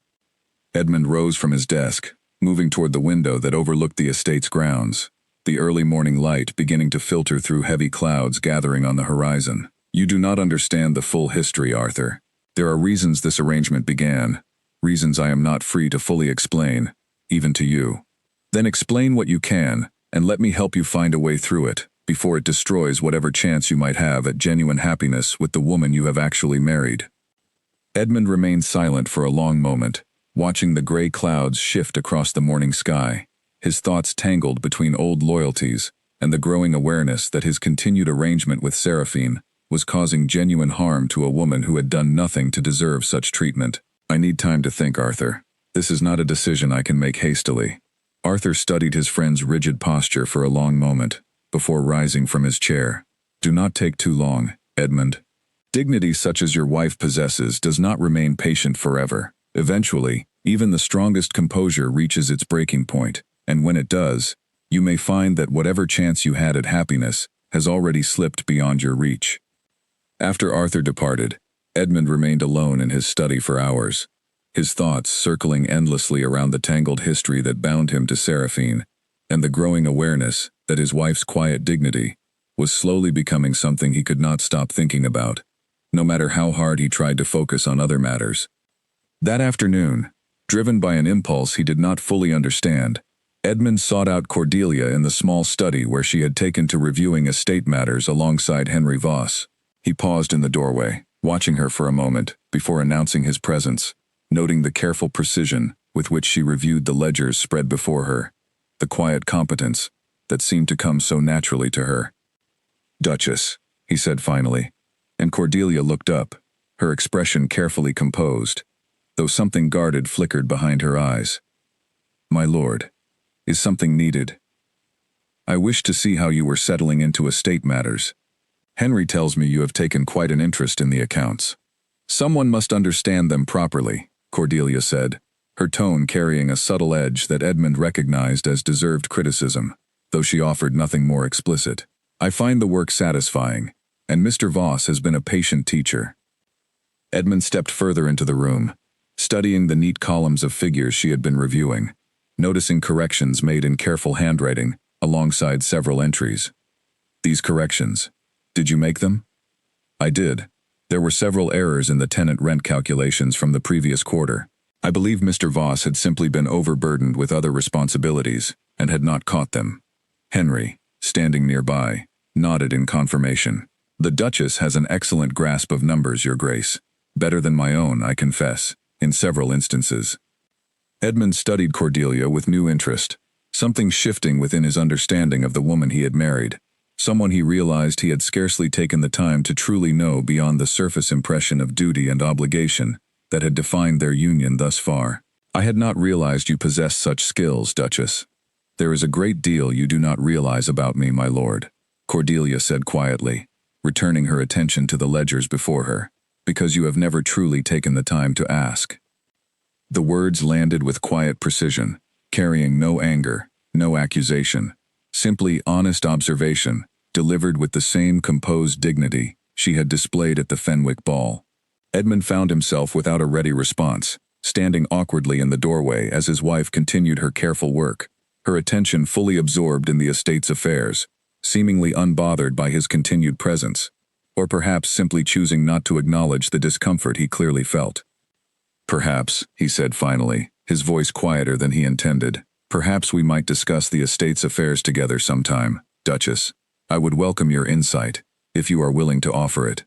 Edmund rose from his desk, moving toward the window that overlooked the estate's grounds, the early morning light beginning to filter through heavy clouds gathering on the horizon. "You do not understand the full history, Arthur. There are reasons this arrangement began, reasons I am not free to fully explain, even to you. Then explain what you can, and let me help you find a way through it, before it destroys whatever chance you might have at genuine happiness with the woman you have actually married." Edmund remained silent for a long moment, watching the gray clouds shift across the morning sky, his thoughts tangled between old loyalties and the growing awareness that his continued arrangement with Seraphine was causing genuine harm to a woman who had done nothing to deserve such treatment. "I need time to think, Arthur. This is not a decision I can make hastily." Arthur studied his friend's rigid posture for a long moment, before rising from his chair. "Do not take too long, Edmund. Dignity such as your wife possesses does not remain patient forever. Eventually, even the strongest composure reaches its breaking point, and when it does, you may find that whatever chance you had at happiness has already slipped beyond your reach." After Arthur departed, Edmund remained alone in his study for hours, his thoughts circling endlessly around the tangled history that bound him to Seraphine, and the growing awareness that his wife's quiet dignity was slowly becoming something he could not stop thinking about, no matter how hard he tried to focus on other matters. That afternoon, driven by an impulse he did not fully understand, Edmund sought out Cordelia in the small study where she had taken to reviewing estate matters alongside Henry Voss. He paused in the doorway, watching her for a moment before announcing his presence, noting the careful precision with which she reviewed the ledgers spread before her, the quiet competence that seemed to come so naturally to her. "Duchess," he said finally, and Cordelia looked up, her expression carefully composed, though something guarded flickered behind her eyes. "My lord, is something needed? I wish to see how you were settling into estate matters. Henry tells me you have taken quite an interest in the accounts." "Someone must understand them properly," Cordelia said, her tone carrying a subtle edge that Edmund recognized as deserved criticism, though she offered nothing more explicit. "I find the work satisfying, and Mr. Voss has been a patient teacher." Edmund stepped further into the room, studying the neat columns of figures she had been reviewing, noticing corrections made in careful handwriting alongside several entries. "These corrections, did you make them?" "I did. There were several errors in the tenant rent calculations from the previous quarter. I believe Mr. Voss had simply been overburdened with other responsibilities and had not caught them." Henry, standing nearby, nodded in confirmation. "The Duchess has an excellent grasp of numbers, Your Grace. Better than my own, I confess, in several instances." Edmund studied Cordelia with new interest, something shifting within his understanding of the woman he had married, someone he realized he had scarcely taken the time to truly know beyond the surface impression of duty and obligation that had defined their union thus far. "I had not realized you possessed such skills, Duchess. There is a great deal you do not realize about me, my lord," Cordelia said quietly, returning her attention to the ledgers before her, "because you have never truly taken the time to ask." The words landed with quiet precision, carrying no anger, no accusation, simply honest observation, delivered with the same composed dignity she had displayed at the Fenwick ball. Edmund found himself without a ready response, standing awkwardly in the doorway as his wife continued her careful work, her attention fully absorbed in the estate's affairs, seemingly unbothered by his continued presence. or perhaps simply choosing not to acknowledge the discomfort he clearly felt. "Perhaps," he said finally, his voice quieter than he intended, "perhaps we might discuss the estate's affairs together sometime, Duchess. I would welcome your insight, if you are willing to offer it."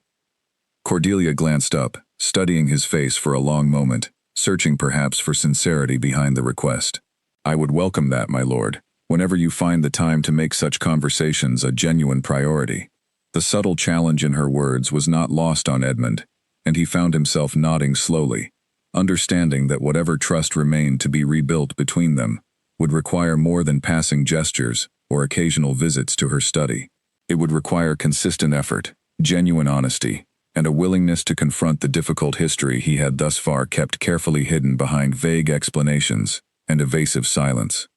Cordelia glanced up, studying his face for a long moment, searching perhaps for sincerity behind the request. "I would welcome that, my lord, whenever you find the time to make such conversations a genuine priority." The subtle challenge in her words was not lost on Edmund, and he found himself nodding slowly, understanding that whatever trust remained to be rebuilt between them would require more than passing gestures or occasional visits to her study. It would require consistent effort, genuine honesty, and a willingness to confront the difficult history he had thus far kept carefully hidden behind vague explanations and evasive silence.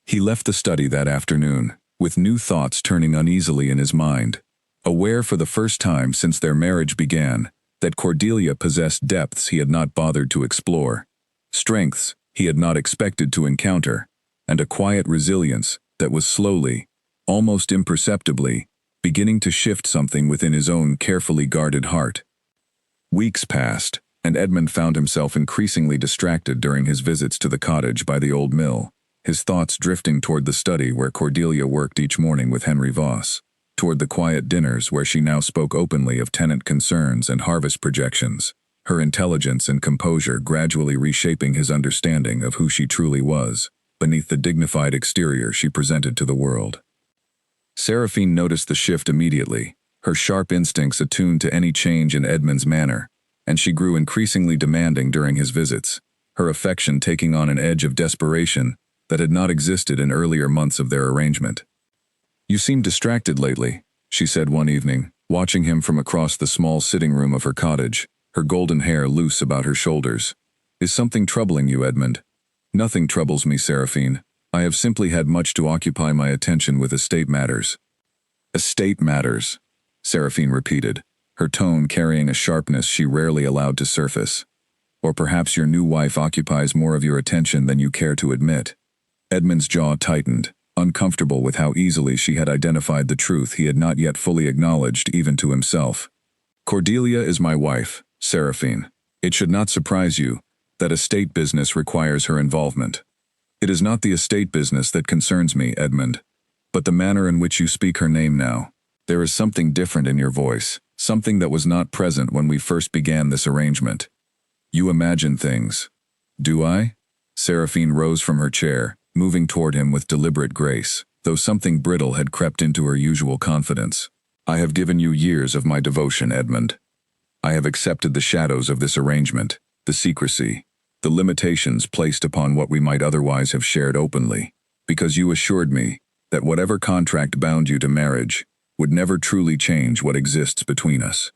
He left the study that afternoon, with new thoughts turning uneasily in his mind, aware for the first time since their marriage began that Cordelia possessed depths he had not bothered to explore, strengths he had not expected to encounter, and a quiet resilience that was slowly, almost imperceptibly, beginning to shift something within his own carefully guarded heart. Weeks passed, and Edmund found himself increasingly distracted during his visits to the cottage by the old mill, his thoughts drifting toward the study where Cordelia worked each morning with Henry Voss, toward the quiet dinners where she now spoke openly of tenant concerns and harvest projections, her intelligence and composure gradually reshaping his understanding of who she truly was, beneath the dignified exterior she presented to the world. Seraphine noticed the shift immediately, her sharp instincts attuned to any change in Edmund's manner, and she grew increasingly demanding during his visits, her affection taking on an edge of desperation that had not existed in earlier months of their arrangement. "You seem distracted lately," she said one evening, watching him from across the small sitting room of her cottage, her golden hair loose about her shoulders. "Is something troubling you, Edmund?" "Nothing troubles me, Seraphine. I have simply had much to occupy my attention with estate matters." "Estate matters," Seraphine repeated, her tone carrying a sharpness she rarely allowed to surface. "Or perhaps your new wife occupies more of your attention than you care to admit." Edmund's jaw tightened, uncomfortable with how easily she had identified the truth he had not yet fully acknowledged even to himself. "Cordelia is my wife, Seraphine. It should not surprise you that estate business requires her involvement." "It is not the estate business that concerns me, Edmund, but the manner in which you speak her name now. There is something different in your voice, something that was not present when we first began this arrangement. You imagine things." "Do I?" Seraphine rose from her chair, moving toward him with deliberate grace, though something brittle had crept into her usual confidence. "I have given you years of my devotion, Edmund. I have accepted the shadows of this arrangement, the secrecy, the limitations placed upon what we might otherwise have shared openly, because you assured me that whatever contract bound you to marriage would never truly change what exists between us.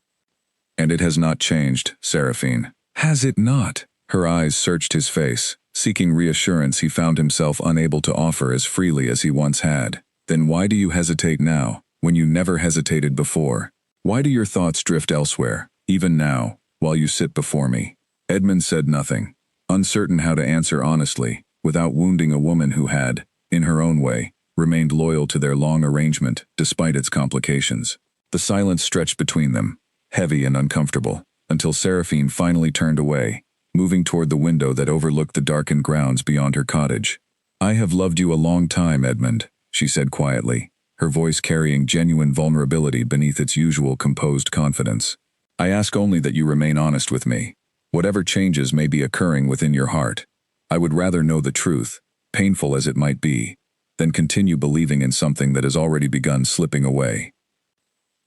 And it has not changed, Seraphine." "Has it not?" Her eyes searched his face, seeking reassurance he found himself unable to offer as freely as he once had. "Then why do you hesitate now, when you never hesitated before? Why do your thoughts drift elsewhere, even now, while you sit before me?" Edmund said nothing, uncertain how to answer honestly, without wounding a woman who had, in her own way, remained loyal to their long arrangement despite its complications. The silence stretched between them, heavy and uncomfortable, until Seraphine finally turned away, moving toward the window that overlooked the darkened grounds beyond her cottage. "I have loved you a long time, Edmund," she said quietly, her voice carrying genuine vulnerability beneath its usual composed confidence. "I ask only that you remain honest with me. Whatever changes may be occurring within your heart, I would rather know the truth, painful as it might be, than continue believing in something that has already begun slipping away."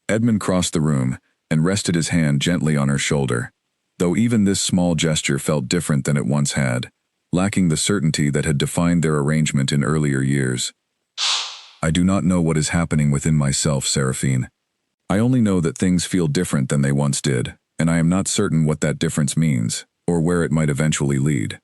Edmund crossed the room and rested his hand gently on her shoulder, though even this small gesture felt different than it once had, lacking the certainty that had defined their arrangement in earlier years. "I do not know what is happening within myself, Seraphine. I only know that things feel different than they once did, and I am not certain what that difference means, or where it might eventually lead."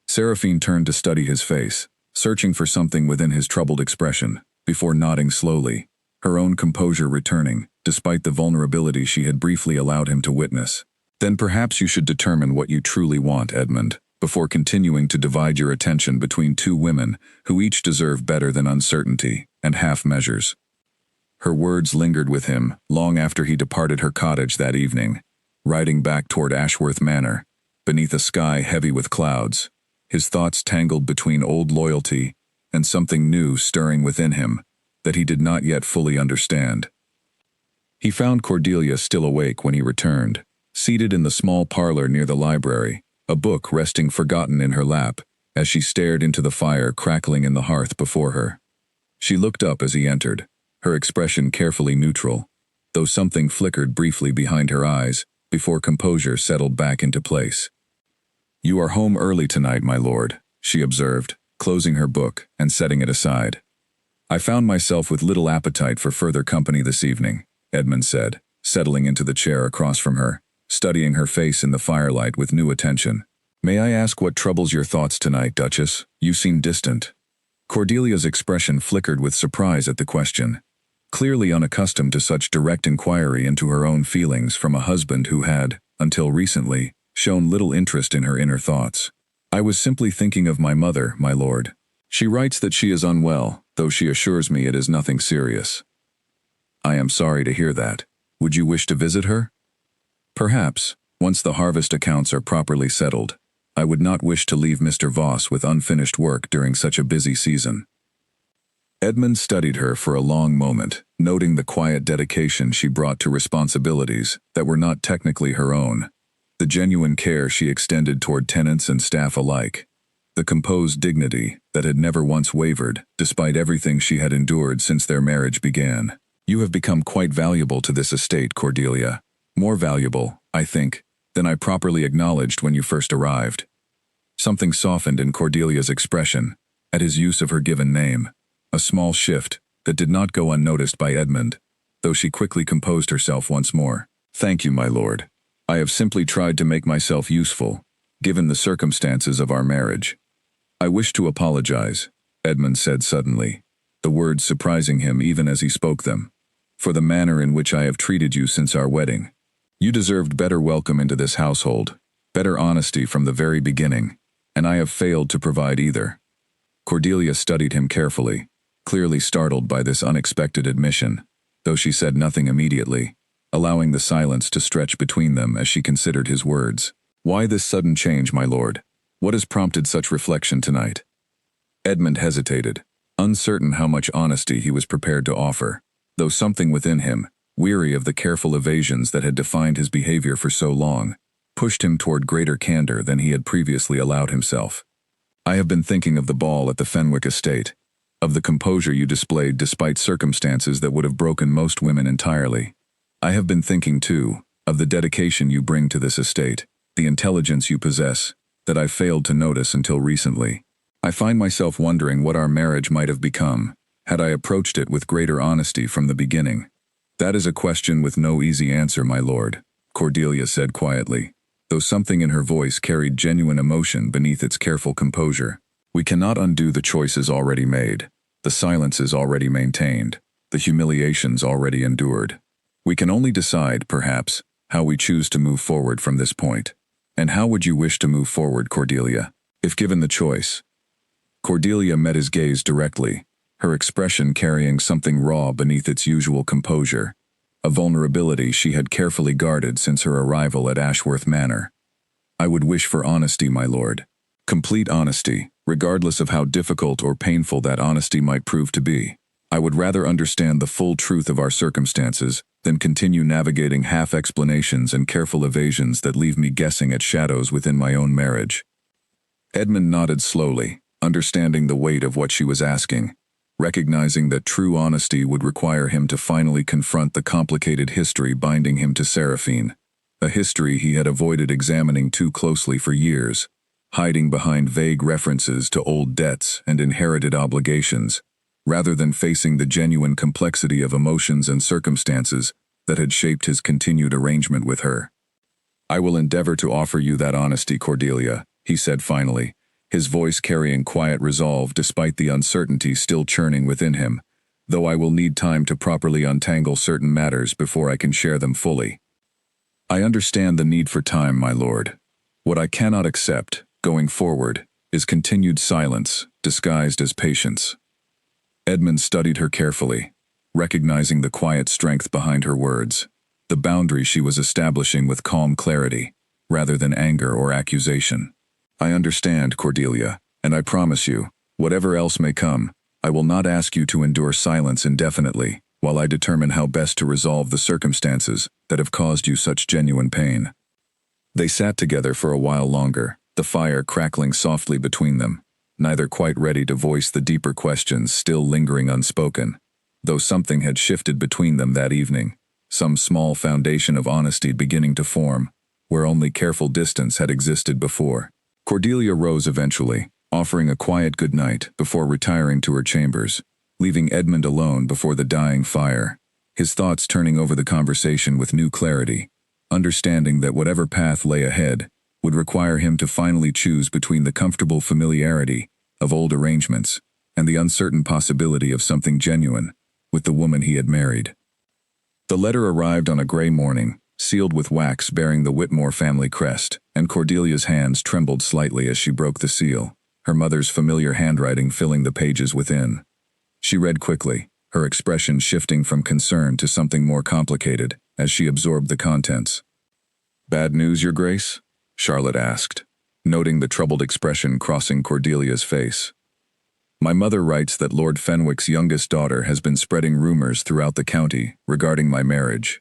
Seraphine turned to study his face, searching for something within his troubled expression, before nodding slowly, her own composure returning, despite the vulnerability she had briefly allowed him to witness. "Then perhaps you should determine what you truly want, Edmund, before continuing to divide your attention between two women who each deserve better than uncertainty and half measures." Her words lingered with him long after he departed her cottage that evening, riding back toward Ashworth Manor, beneath a sky heavy with clouds, his thoughts tangled between old loyalty and something new stirring within him that he did not yet fully understand. He found Cordelia still awake when he returned, seated in the small parlor near the library, a book resting forgotten in her lap, as she stared into the fire crackling in the hearth before her. She looked up as he entered, her expression carefully neutral, though something flickered briefly behind her eyes before composure settled back into place. "You are home early tonight, my lord," she observed, closing her book and setting it aside. "I found myself with little appetite for further company this evening," Edmund said, settling into the chair across from her, studying her face in the firelight with new attention. "May I ask what troubles your thoughts tonight, Duchess? You seem distant." Cordelia's expression flickered with surprise at the question, clearly unaccustomed to such direct inquiry into her own feelings from a husband who had, until recently, shown little interest in her inner thoughts. "I was simply thinking of my mother, my lord. She writes that she is unwell, though she assures me it is nothing serious." "I am sorry to hear that. Would you wish to visit her?" "Perhaps, once the harvest accounts are properly settled. I would not wish to leave Mr. Voss with unfinished work during such a busy season." Edmund studied her for a long moment, noting the quiet dedication she brought to responsibilities that were not technically her own, the genuine care she extended toward tenants and staff alike, the composed dignity that had never once wavered, despite everything she had endured since their marriage began. "You have become quite valuable to this estate, Cordelia. More valuable, I think, than I properly acknowledged when you first arrived." Something softened in Cordelia's expression at his use of her given name, a small shift that did not go unnoticed by Edmund, though she quickly composed herself once more. "Thank you, my lord. I have simply tried to make myself useful, given the circumstances of our marriage." "I wish to apologize," Edmund said suddenly, the words surprising him even as he spoke them, "for the manner in which I have treated you since our wedding. You deserved better welcome into this household, better honesty from the very beginning, and I have failed to provide either." Cordelia studied him carefully, clearly startled by this unexpected admission, though she said nothing immediately, allowing the silence to stretch between them as she considered his words. "Why this sudden change, my lord? What has prompted such reflection tonight?" Edmund hesitated, uncertain how much honesty he was prepared to offer, though something within him, weary of the careful evasions that had defined his behavior for so long, pushed him toward greater candor than he had previously allowed himself. "I have been thinking of the ball at the Fenwick estate, of the composure you displayed despite circumstances that would have broken most women entirely. I have been thinking, too, of the dedication you bring to this estate, the intelligence you possess, that I failed to notice until recently. I find myself wondering what our marriage might have become, had I approached it with greater honesty from the beginning." "That is a question with no easy answer, my lord," Cordelia said quietly, though something in her voice carried genuine emotion beneath its careful composure. "We cannot undo the choices already made, the silences already maintained, the humiliations already endured. We can only decide, perhaps, how we choose to move forward from this point." "And how would you wish to move forward, Cordelia, if given the choice?" Cordelia met his gaze directly, her expression carrying something raw beneath its usual composure, a vulnerability she had carefully guarded since her arrival at Ashworth Manor. "I would wish for honesty, my lord. Complete honesty, regardless of how difficult or painful that honesty might prove to be. I would rather understand the full truth of our circumstances than continue navigating half-explanations and careful evasions that leave me guessing at shadows within my own marriage." Edmund nodded slowly, understanding the weight of what she was asking, recognizing that true honesty would require him to finally confront the complicated history binding him to Seraphine, a history he had avoided examining too closely for years, hiding behind vague references to old debts and inherited obligations, rather than facing the genuine complexity of emotions and circumstances that had shaped his continued arrangement with her. "I will endeavor to offer you that honesty, Cordelia," he said finally, his voice carrying quiet resolve despite the uncertainty still churning within him, "though I will need time to properly untangle certain matters before I can share them fully. I understand the need for time, my lord. What I cannot accept, going forward, is continued silence, disguised as patience." Edmund studied her carefully, recognizing the quiet strength behind her words, the boundary she was establishing with calm clarity, rather than anger or accusation. I understand, Cordelia, and I promise you, whatever else may come, I will not ask you to endure silence indefinitely while I determine how best to resolve the circumstances that have caused you such genuine pain. They sat together for a while longer, the fire crackling softly between them, neither quite ready to voice the deeper questions still lingering unspoken, though something had shifted between them that evening, some small foundation of honesty beginning to form, where only careful distance had existed before. Cordelia rose eventually, offering a quiet good night before retiring to her chambers, leaving Edmund alone before the dying fire, his thoughts turning over the conversation with new clarity, understanding that whatever path lay ahead would require him to finally choose between the comfortable familiarity of old arrangements and the uncertain possibility of something genuine with the woman he had married. The letter arrived on a gray morning, sealed with wax bearing the Whitmore family crest, and Cordelia's hands trembled slightly as she broke the seal, her mother's familiar handwriting filling the pages within. She read quickly, her expression shifting from concern to something more complicated as she absorbed the contents. "Bad news, Your Grace?" Charlotte asked, noting the troubled expression crossing Cordelia's face. "My mother writes that Lord Fenwick's youngest daughter has been spreading rumors throughout the county regarding my marriage.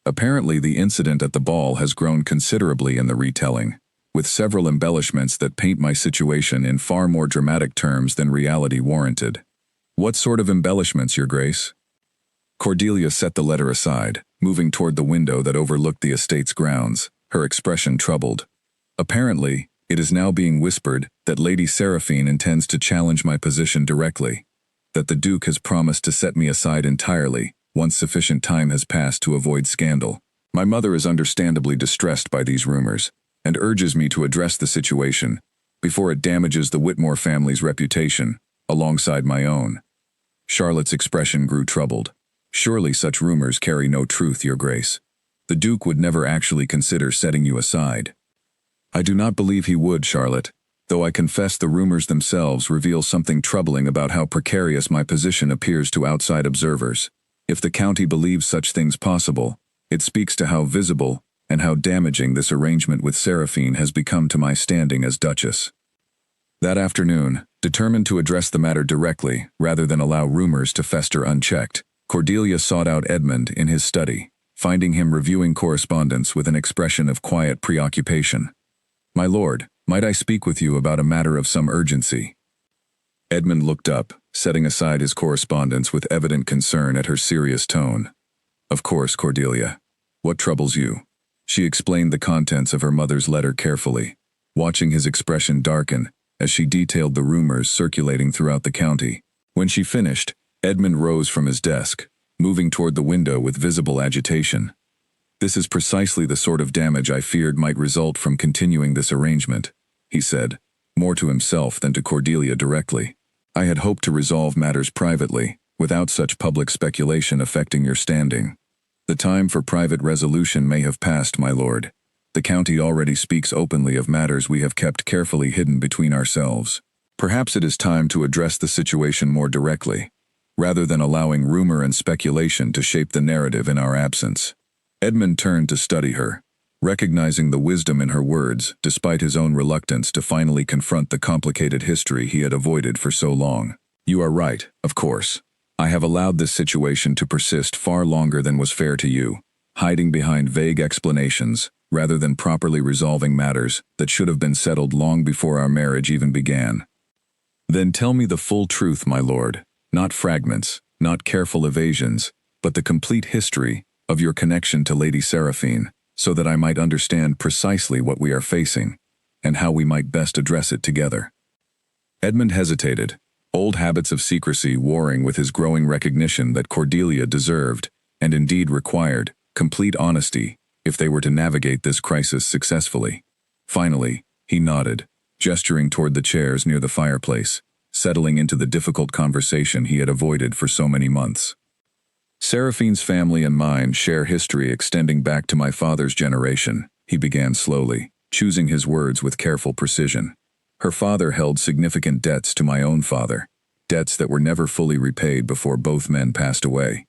Apparently the incident at the ball has grown considerably in the retelling, with several embellishments that paint my situation in far more dramatic terms than reality warranted." "What sort of embellishments, Your Grace?" Cordelia set the letter aside, moving toward the window that overlooked the estate's grounds, her expression troubled. "Apparently, it is now being whispered that Lady Seraphine intends to challenge my position directly, that the Duke has promised to set me aside entirely once sufficient time has passed to avoid scandal. My mother is understandably distressed by these rumors, and urges me to address the situation before it damages the Whitmore family's reputation, alongside my own." Charlotte's expression grew troubled. "Surely such rumors carry no truth, Your Grace. The Duke would never actually consider setting you aside." "I do not believe he would, Charlotte, though I confess the rumors themselves reveal something troubling about how precarious my position appears to outside observers. If the county believes such things possible, it speaks to how visible and how damaging this arrangement with Seraphine has become to my standing as Duchess." That afternoon, determined to address the matter directly rather than allow rumors to fester unchecked, Cordelia sought out Edmund in his study, finding him reviewing correspondence with an expression of quiet preoccupation. "My lord, might I speak with you about a matter of some urgency?" Edmund looked up, setting aside his correspondence with evident concern at her serious tone. "Of course, Cordelia. What troubles you?" She explained the contents of her mother's letter carefully, watching his expression darken as she detailed the rumors circulating throughout the county. When she finished, Edmund rose from his desk, moving toward the window with visible agitation. "This is precisely the sort of damage I feared might result from continuing this arrangement," he said, more to himself than to Cordelia directly. "I had hoped to resolve matters privately, without such public speculation affecting your standing. The time for private resolution may have passed, my lord. The county already speaks openly of matters we have kept carefully hidden between ourselves. Perhaps it is time to address the situation more directly, rather than allowing rumor and speculation to shape the narrative in our absence." Edmund turned to study her, recognizing the wisdom in her words despite his own reluctance to finally confront the complicated history he had avoided for so long. "You are right, of course. I have allowed this situation to persist far longer than was fair to you, hiding behind vague explanations, rather than properly resolving matters that should have been settled long before our marriage even began." "Then tell me the full truth, my lord, not fragments, not careful evasions, but the complete history of your connection to Lady Seraphine, so that I might understand precisely what we are facing, and how we might best address it together." Edmund hesitated, old habits of secrecy warring with his growing recognition that Cordelia deserved, and indeed required, complete honesty if they were to navigate this crisis successfully. Finally, he nodded, gesturing toward the chairs near the fireplace, settling into the difficult conversation he had avoided for so many months. "Seraphine's family and mine share history extending back to my father's generation," he began slowly, choosing his words with careful precision. "Her father held significant debts to my own father, debts that were never fully repaid before both men passed away.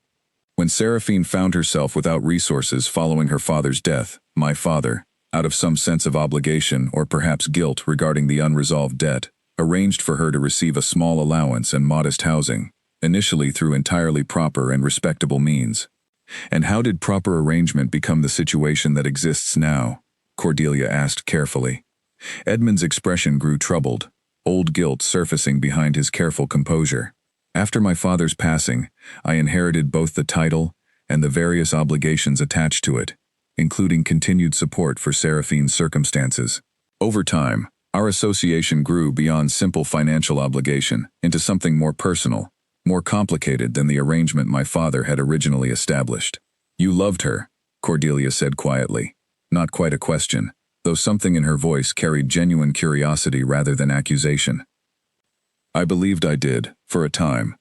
When Seraphine found herself without resources following her father's death, my father, out of some sense of obligation or perhaps guilt regarding the unresolved debt, arranged for her to receive a small allowance and modest housing, initially through entirely proper and respectable means. And how did proper arrangement become the situation that exists now? Cordelia asked carefully. Edmund's expression grew troubled, old guilt surfacing behind his careful composure. After my father's passing, I inherited both the title and the various obligations attached to it, including continued support for Seraphine's circumstances. Over time, our association grew beyond simple financial obligation into something more personal, more complicated than the arrangement my father had originally established. You loved her, Cordelia said quietly. Not quite a question, though something in her voice carried genuine curiosity rather than accusation. I believed I did, for a time,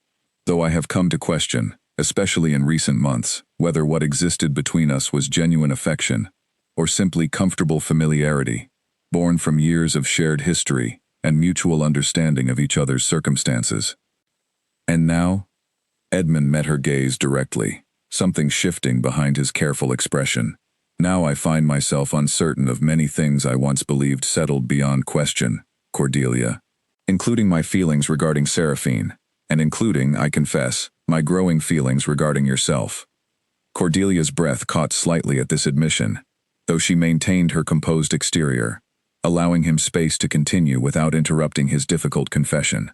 though I have come to question, especially in recent months, whether what existed between us was genuine affection, or simply comfortable familiarity, born from years of shared history and mutual understanding of each other's circumstances. And now? Edmund met her gaze directly, something shifting behind his careful expression. Now I find myself uncertain of many things I once believed settled beyond question, Cordelia, including my feelings regarding Seraphine, and including, I confess, my growing feelings regarding yourself. Cordelia's breath caught slightly at this admission, though she maintained her composed exterior, allowing him space to continue without interrupting his difficult confession.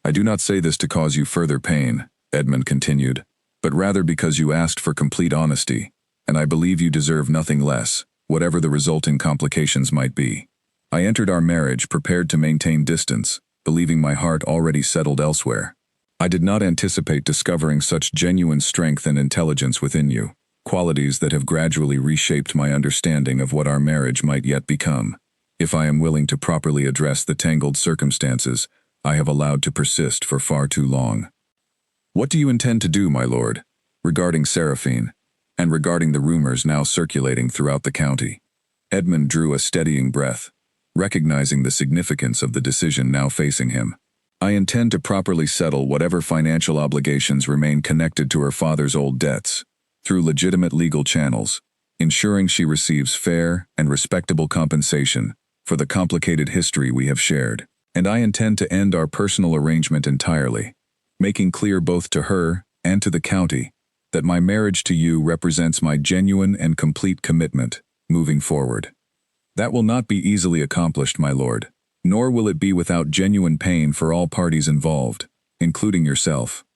I do not say this to cause you further pain, Edmund continued, but rather because you asked for complete honesty, and I believe you deserve nothing less, whatever the resulting complications might be. I entered our marriage prepared to maintain distance, believing my heart already settled elsewhere. I did not anticipate discovering such genuine strength and intelligence within you, qualities that have gradually reshaped my understanding of what our marriage might yet become, if I am willing to properly address the tangled circumstances I have allowed to persist for far too long. What do you intend to do, my lord, regarding Seraphine, and regarding the rumors now circulating throughout the county? Edmund drew a steadying breath, recognizing the significance of the decision now facing him. I intend to properly settle whatever financial obligations remain connected to her father's old debts, through legitimate legal channels, ensuring she receives fair and respectable compensation for the complicated history we have shared. And I intend to end our personal arrangement entirely, making clear both to her and to the county that my marriage to you represents my genuine and complete commitment, moving forward. That will not be easily accomplished, my lord, nor will it be without genuine pain for all parties involved, including yourself.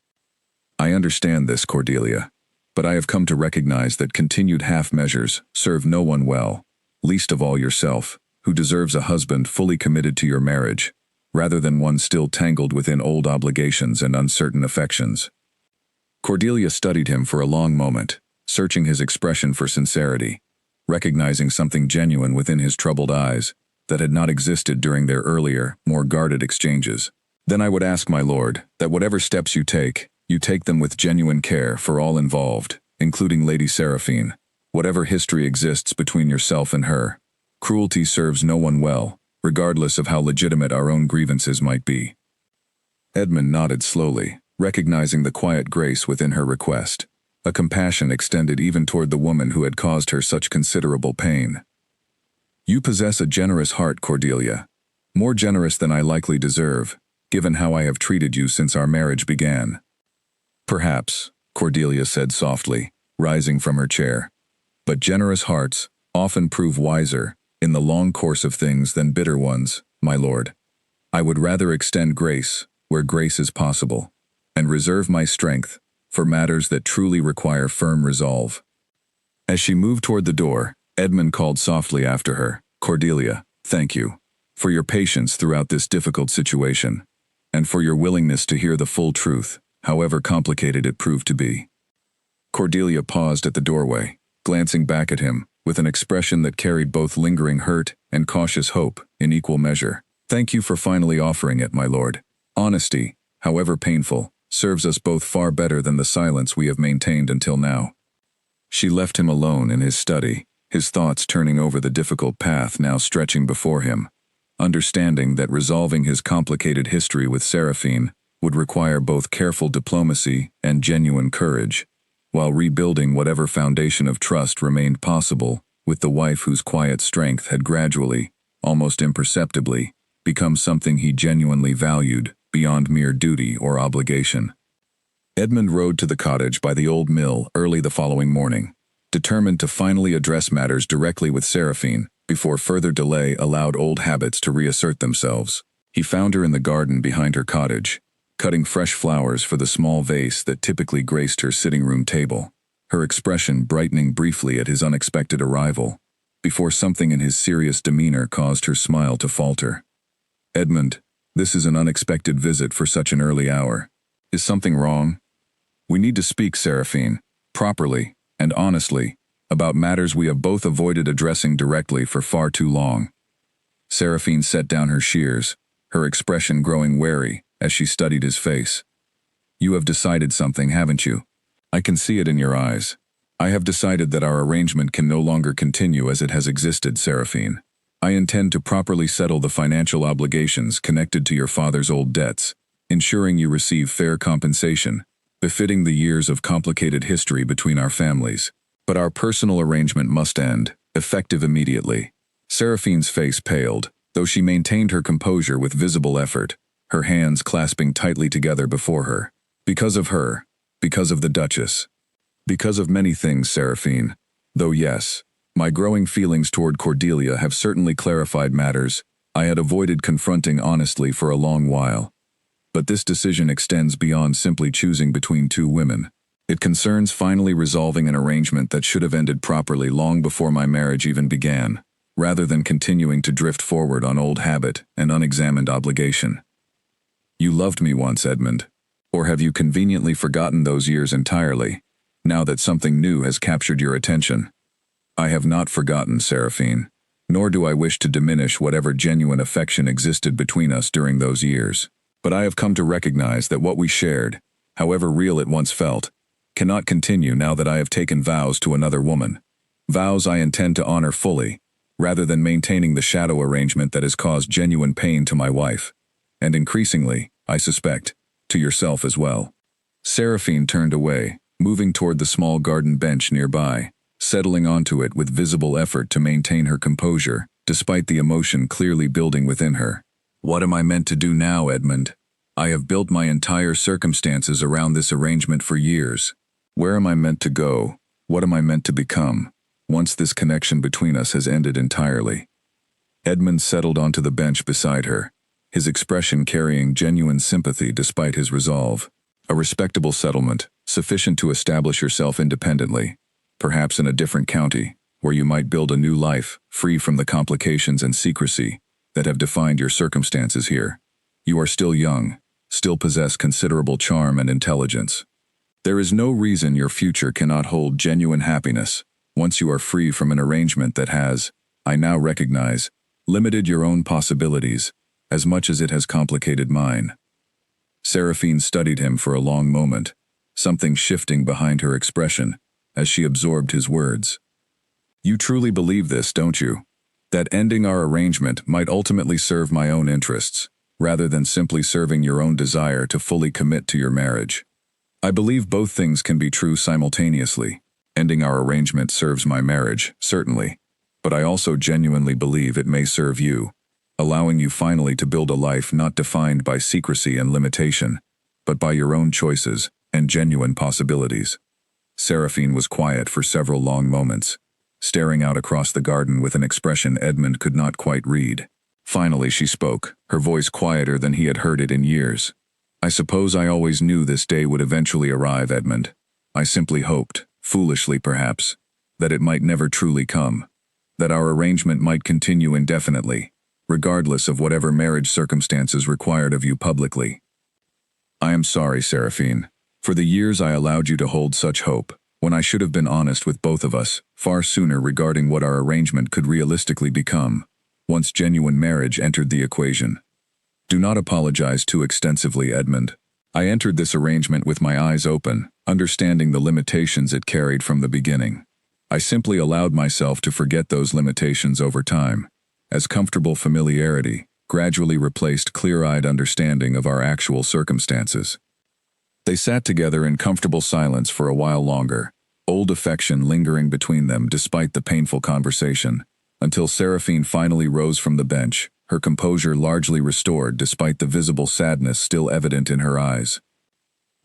I understand this, Cordelia, but I have come to recognize that continued half measures serve no one well, least of all yourself, who deserves a husband fully committed to your marriage, rather than one still tangled within old obligations and uncertain affections. Cordelia studied him for a long moment, searching his expression for sincerity, recognizing something genuine within his troubled eyes that had not existed during their earlier, more guarded exchanges. Then I would ask, my lord, that whatever steps you take them with genuine care for all involved, including Lady Seraphine. Whatever history exists between yourself and her, cruelty serves no one well, regardless of how legitimate our own grievances might be. Edmund nodded slowly, recognizing the quiet grace within her request, a compassion extended even toward the woman who had caused her such considerable pain. You possess a generous heart, Cordelia, more generous than I likely deserve, given how I have treated you since our marriage began. Perhaps, Cordelia said softly, rising from her chair, but generous hearts often prove wiser in the long course of things than bitter ones, my lord. I would rather extend grace where grace is possible, and reserve my strength for matters that truly require firm resolve. As she moved toward the door, Edmund called softly after her, Cordelia, thank you for your patience throughout this difficult situation, and for your willingness to hear the full truth, however complicated it proved to be. Cordelia paused at the doorway, glancing back at him, with an expression that carried both lingering hurt and cautious hope in equal measure. Thank you for finally offering it, my lord. Honesty, however painful, serves us both far better than the silence we have maintained until now. She left him alone in his study, his thoughts turning over the difficult path now stretching before him, understanding that resolving his complicated history with Seraphine would require both careful diplomacy and genuine courage, while rebuilding whatever foundation of trust remained possible with the wife whose quiet strength had gradually, almost imperceptibly, become something he genuinely valued beyond mere duty or obligation. Edmund rode to the cottage by the old mill early the following morning, determined to finally address matters directly with Seraphine before further delay allowed old habits to reassert themselves. He found her in the garden behind her cottage, cutting fresh flowers for the small vase that typically graced her sitting room table, her expression brightening briefly at his unexpected arrival, before something in his serious demeanor caused her smile to falter. "Edmund, this is an unexpected visit for such an early hour. Is something wrong? We need to speak, Seraphine, properly and honestly, about matters we have both avoided addressing directly for far too long." Seraphine set down her shears, her expression growing wary as she studied his face. "You have decided something, haven't you? I can see it in your eyes. I have decided that our arrangement can no longer continue as it has existed, Seraphine. I intend to properly settle the financial obligations connected to your father's old debts, ensuring you receive fair compensation, befitting the years of complicated history between our families. But our personal arrangement must end, effective immediately." Seraphine's face paled, though she maintained her composure with visible effort, her hands clasping tightly together before her. "Because of her, because of the Duchess. Because of many things, Seraphine. Though yes, my growing feelings toward Cordelia have certainly clarified matters I had avoided confronting honestly for a long while. But this decision extends beyond simply choosing between two women. It concerns finally resolving an arrangement that should have ended properly long before my marriage even began, rather than continuing to drift forward on old habit and unexamined obligation. You loved me once, Edmund. Or have you conveniently forgotten those years entirely, now that something new has captured your attention? I have not forgotten, Seraphine, nor do I wish to diminish whatever genuine affection existed between us during those years. But I have come to recognize that what we shared, however real it once felt, cannot continue now that I have taken vows to another woman. Vows I intend to honor fully, rather than maintaining the shadow arrangement that has caused genuine pain to my wife, and increasingly, I suspect, to yourself as well." Seraphine turned away, moving toward the small garden bench nearby, settling onto it with visible effort to maintain her composure, despite the emotion clearly building within her. "What am I meant to do now, Edmund? I have built my entire circumstances around this arrangement for years. Where am I meant to go? What am I meant to become, once this connection between us has ended entirely?" Edmund settled onto the bench beside her, his expression carrying genuine sympathy despite his resolve. "A respectable settlement, sufficient to establish yourself independently, perhaps in a different county, where you might build a new life, free from the complications and secrecy that have defined your circumstances here. You are still young, still possess considerable charm and intelligence. There is no reason your future cannot hold genuine happiness, once you are free from an arrangement that has, I now recognize, limited your own possibilities, as much as it has complicated mine." Seraphine studied him for a long moment, something shifting behind her expression, as she absorbed his words. "You truly believe this, don't you? That ending our arrangement might ultimately serve my own interests, rather than simply serving your own desire to fully commit to your marriage. I believe both things can be true simultaneously. Ending our arrangement serves my marriage, certainly, but I also genuinely believe it may serve you, allowing you finally to build a life not defined by secrecy and limitation, but by your own choices and genuine possibilities." Seraphine was quiet for several long moments, staring out across the garden with an expression Edmund could not quite read. Finally she spoke, her voice quieter than he had heard it in years. "I suppose I always knew this day would eventually arrive, Edmund. I simply hoped, foolishly perhaps, that it might never truly come, that our arrangement might continue indefinitely, regardless of whatever marriage circumstances required of you publicly. I am sorry, Seraphine, for the years I allowed you to hold such hope, when I should have been honest with both of us far sooner regarding what our arrangement could realistically become, once genuine marriage entered the equation. Do not apologize too extensively, Edmund. I entered this arrangement with my eyes open, understanding the limitations it carried from the beginning. I simply allowed myself to forget those limitations over time, as comfortable familiarity, gradually replaced clear-eyed understanding of our actual circumstances. They sat together in comfortable silence for a while longer, old affection lingering between them despite the painful conversation, until Seraphine finally rose from the bench, her composure largely restored despite the visible sadness still evident in her eyes.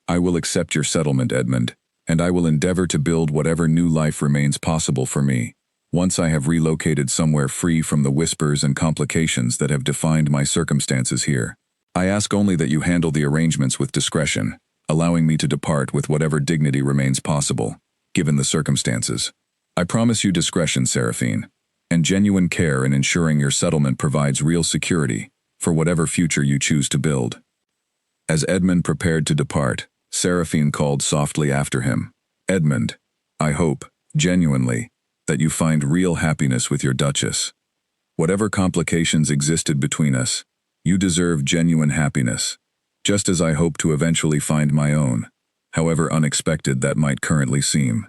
"I will accept your settlement, Edmund, and I will endeavor to build whatever new life remains possible for me, once I have relocated somewhere free from the whispers and complications that have defined my circumstances here. I ask only that you handle the arrangements with discretion, allowing me to depart with whatever dignity remains possible, given the circumstances. I promise you discretion, Seraphine, and genuine care in ensuring your settlement provides real security for whatever future you choose to build." As Edmund prepared to depart, Seraphine called softly after him, "Edmund, I hope, genuinely, that you find real happiness with your Duchess. Whatever complications existed between us, you deserve genuine happiness, just as I hope to eventually find my own, however unexpected that might currently seem."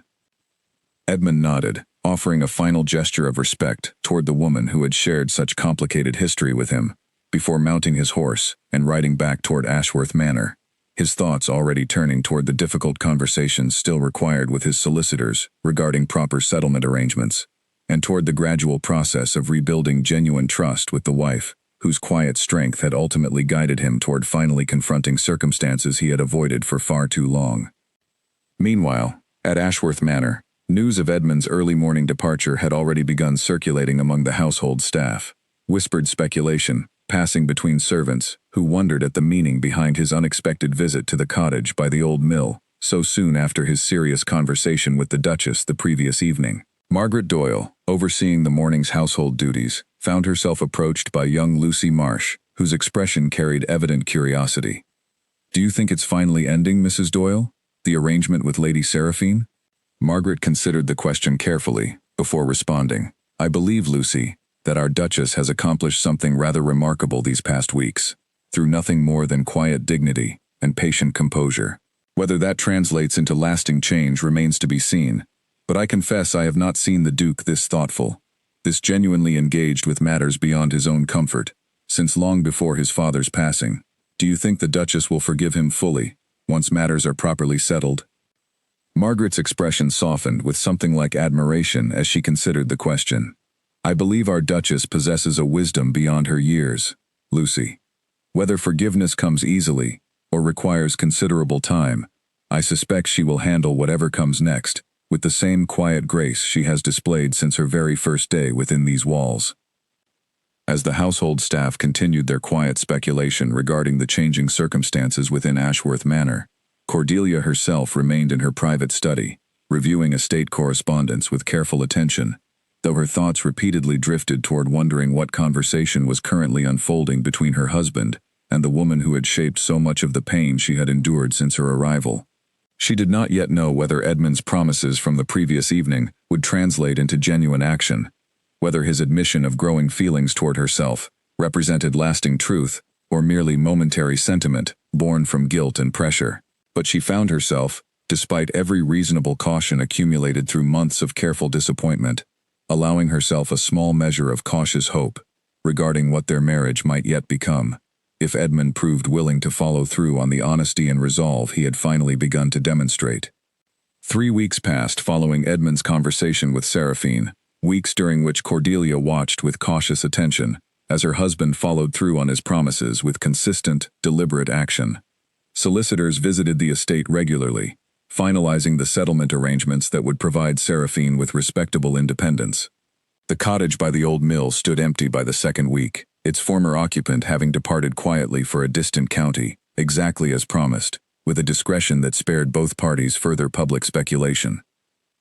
Edmund nodded, offering a final gesture of respect toward the woman who had shared such complicated history with him, before mounting his horse and riding back toward Ashworth Manor, his thoughts already turning toward the difficult conversations still required with his solicitors regarding proper settlement arrangements, and toward the gradual process of rebuilding genuine trust with the wife, whose quiet strength had ultimately guided him toward finally confronting circumstances he had avoided for far too long. Meanwhile, at Ashworth Manor, news of Edmund's early morning departure had already begun circulating among the household staff, whispered speculation passing between servants who wondered at the meaning behind his unexpected visit to the cottage by the old mill so soon after his serious conversation with the Duchess the previous evening. Margaret Doyle, overseeing the morning's household duties, found herself approached by young Lucy Marsh, whose expression carried evident curiosity. "Do you think it's finally ending, Mrs. Doyle? The arrangement with Lady Seraphine?" Margaret considered the question carefully before responding. "I believe, Lucy, that our Duchess has accomplished something rather remarkable these past weeks, through nothing more than quiet dignity and patient composure. Whether that translates into lasting change remains to be seen, but I confess I have not seen the Duke this thoughtful, this genuinely engaged with matters beyond his own comfort, since long before his father's passing. Do you think the Duchess will forgive him fully, once matters are properly settled?" Margaret's expression softened with something like admiration as she considered the question. "I believe our Duchess possesses a wisdom beyond her years, Lucy. Whether forgiveness comes easily or requires considerable time, I suspect she will handle whatever comes next with the same quiet grace she has displayed since her very first day within these walls." As the household staff continued their quiet speculation regarding the changing circumstances within Ashworth Manor, Cordelia herself remained in her private study, reviewing estate correspondence with careful attention, though her thoughts repeatedly drifted toward wondering what conversation was currently unfolding between her husband and the woman who had shaped so much of the pain she had endured since her arrival. She did not yet know whether Edmund's promises from the previous evening would translate into genuine action, whether his admission of growing feelings toward herself represented lasting truth or merely momentary sentiment born from guilt and pressure. But she found herself, despite every reasonable caution accumulated through months of careful disappointment, allowing herself a small measure of cautious hope regarding what their marriage might yet become, if Edmund proved willing to follow through on the honesty and resolve he had finally begun to demonstrate. 3 weeks passed following Edmund's conversation with Seraphine, weeks during which Cordelia watched with cautious attention as her husband followed through on his promises with consistent, deliberate action. Solicitors visited the estate regularly, finalizing the settlement arrangements that would provide Seraphine with respectable independence. The cottage by the old mill stood empty by the second week, its former occupant having departed quietly for a distant county, exactly as promised, with a discretion that spared both parties further public speculation.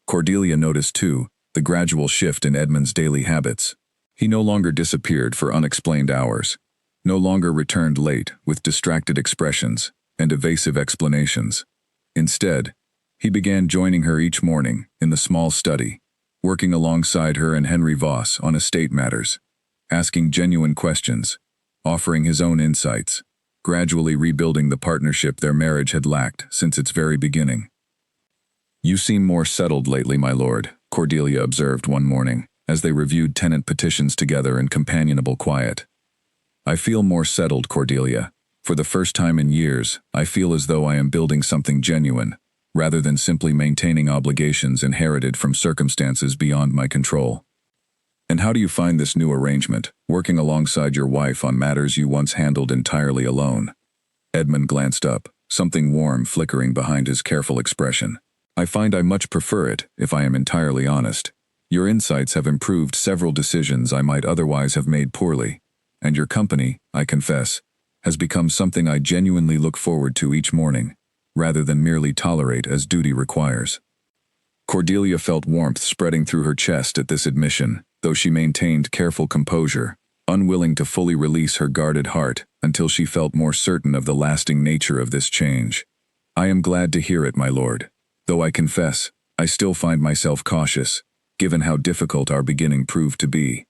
Cordelia noticed, too, the gradual shift in Edmund's daily habits. He no longer disappeared for unexplained hours, no longer returned late with distracted expressions and evasive explanations. Instead, he began joining her each morning in the small study, working alongside her and Henry Voss on estate matters, asking genuine questions, offering his own insights, gradually rebuilding the partnership their marriage had lacked since its very beginning. "You seem more settled lately, my lord," Cordelia observed one morning, as they reviewed tenant petitions together in companionable quiet. I feel more settled, Cordelia. For the first time in years, I feel as though I am building something genuine, rather than simply maintaining obligations inherited from circumstances beyond my control. And how do you find this new arrangement, working alongside your wife on matters you once handled entirely alone? Edmund glanced up, something warm flickering behind his careful expression. I find I much prefer it, if I am entirely honest. Your insights have improved several decisions I might otherwise have made poorly, and your company, I confess, has become something I genuinely look forward to each morning, rather than merely tolerate as duty requires. Cordelia felt warmth spreading through her chest at this admission, though she maintained careful composure, unwilling to fully release her guarded heart until she felt more certain of the lasting nature of this change. I am glad to hear it, my lord, though I confess, I still find myself cautious, given how difficult our beginning proved to be.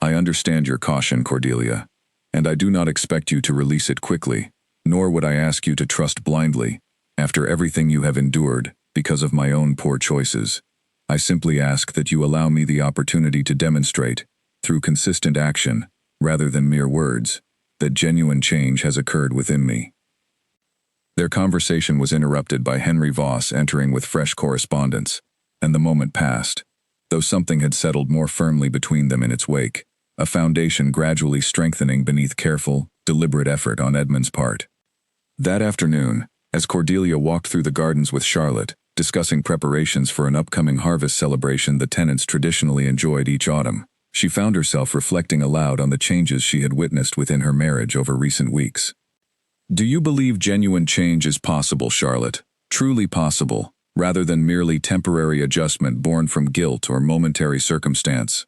I understand your caution, Cordelia, and I do not expect you to release it quickly, nor would I ask you to trust blindly, after everything you have endured, because of my own poor choices. I simply ask that you allow me the opportunity to demonstrate, through consistent action, rather than mere words, that genuine change has occurred within me. Their conversation was interrupted by Henry Voss entering with fresh correspondence, and the moment passed, though something had settled more firmly between them in its wake, a foundation gradually strengthening beneath careful, deliberate effort on Edmund's part. That afternoon, as Cordelia walked through the gardens with Charlotte, discussing preparations for an upcoming harvest celebration the tenants traditionally enjoyed each autumn, she found herself reflecting aloud on the changes she had witnessed within her marriage over recent weeks. Do you believe genuine change is possible, Charlotte? Truly possible, rather than merely temporary adjustment born from guilt or momentary circumstance?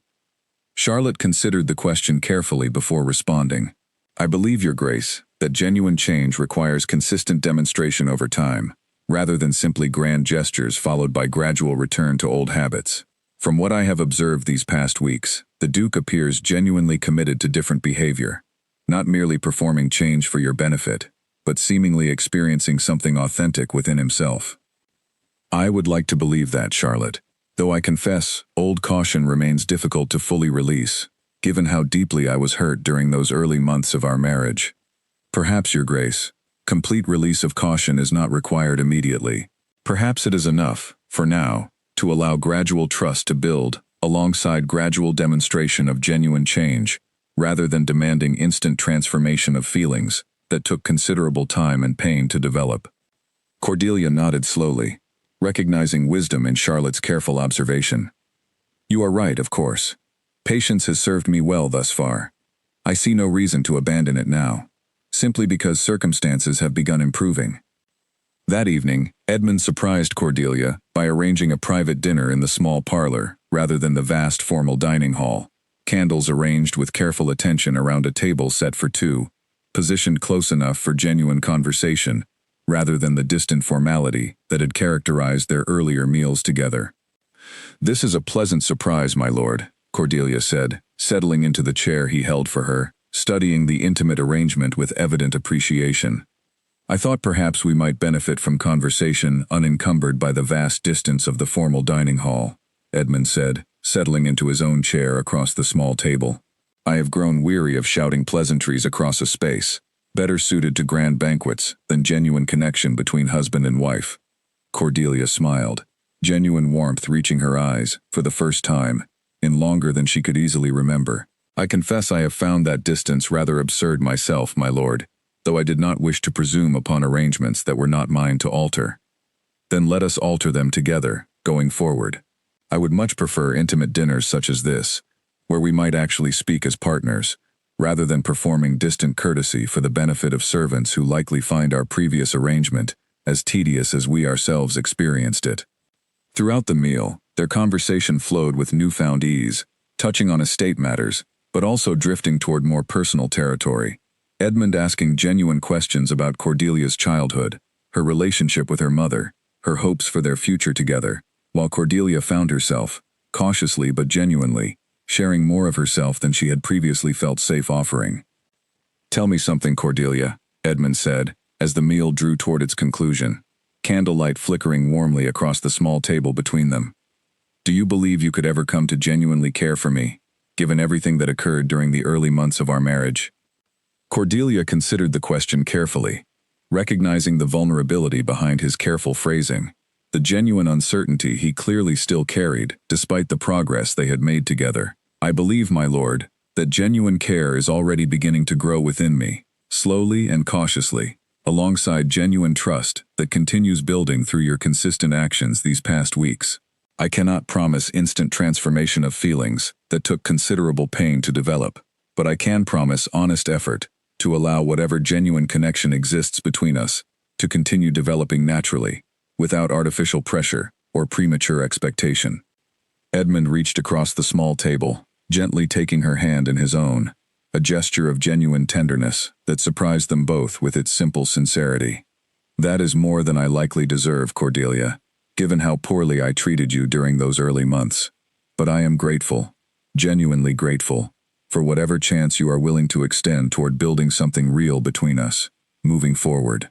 Charlotte considered the question carefully before responding. I believe, Your Grace, that genuine change requires consistent demonstration over time, rather than simply grand gestures followed by gradual return to old habits. From what I have observed these past weeks, the Duke appears genuinely committed to different behavior, not merely performing change for your benefit, but seemingly experiencing something authentic within himself. I would like to believe that, Charlotte, though I confess, old caution remains difficult to fully release, given how deeply I was hurt during those early months of our marriage. Perhaps, Your Grace, complete release of caution is not required immediately. Perhaps it is enough, for now, to allow gradual trust to build, alongside gradual demonstration of genuine change, rather than demanding instant transformation of feelings that took considerable time and pain to develop. Cordelia nodded slowly, recognizing wisdom in Charlotte's careful observation. You are right, of course. Patience has served me well thus far. I see no reason to abandon it now, simply because circumstances have begun improving. That evening, Edmund surprised Cordelia by arranging a private dinner in the small parlor, rather than the vast formal dining hall, candles arranged with careful attention around a table set for two, positioned close enough for genuine conversation, rather than the distant formality that had characterized their earlier meals together. This is a pleasant surprise, my lord, Cordelia said, settling into the chair he held for her, studying the intimate arrangement with evident appreciation. I thought perhaps we might benefit from conversation unencumbered by the vast distance of the formal dining hall, Edmund said, settling into his own chair across the small table. I have grown weary of shouting pleasantries across a space, better suited to grand banquets than genuine connection between husband and wife. Cordelia smiled, genuine warmth reaching her eyes, for the first time, in longer than she could easily remember. I confess I have found that distance rather absurd myself, my lord, though I did not wish to presume upon arrangements that were not mine to alter. Then let us alter them together, going forward. I would much prefer intimate dinners such as this, where we might actually speak as partners, rather than performing distant courtesy for the benefit of servants who likely find our previous arrangement as tedious as we ourselves experienced it. Throughout the meal, their conversation flowed with newfound ease, touching on estate matters, but also drifting toward more personal territory. Edmund asking genuine questions about Cordelia's childhood, her relationship with her mother, her hopes for their future together, while Cordelia found herself, cautiously but genuinely, sharing more of herself than she had previously felt safe offering. Tell me something, Cordelia, Edmund said, as the meal drew toward its conclusion, candlelight flickering warmly across the small table between them. Do you believe you could ever come to genuinely care for me, given everything that occurred during the early months of our marriage? Cordelia considered the question carefully, recognizing the vulnerability behind his careful phrasing, the genuine uncertainty he clearly still carried, despite the progress they had made together. I believe, my lord, that genuine care is already beginning to grow within me, slowly and cautiously, alongside genuine trust that continues building through your consistent actions these past weeks. I cannot promise instant transformation of feelings that took considerable pain to develop, but I can promise honest effort to allow whatever genuine connection exists between us to continue developing naturally, without artificial pressure or premature expectation. Edmund reached across the small table, gently taking her hand in his own, a gesture of genuine tenderness that surprised them both with its simple sincerity. That is more than I likely deserve, Cordelia, given how poorly I treated you during those early months. But I am grateful, genuinely grateful, for whatever chance you are willing to extend toward building something real between us, moving forward.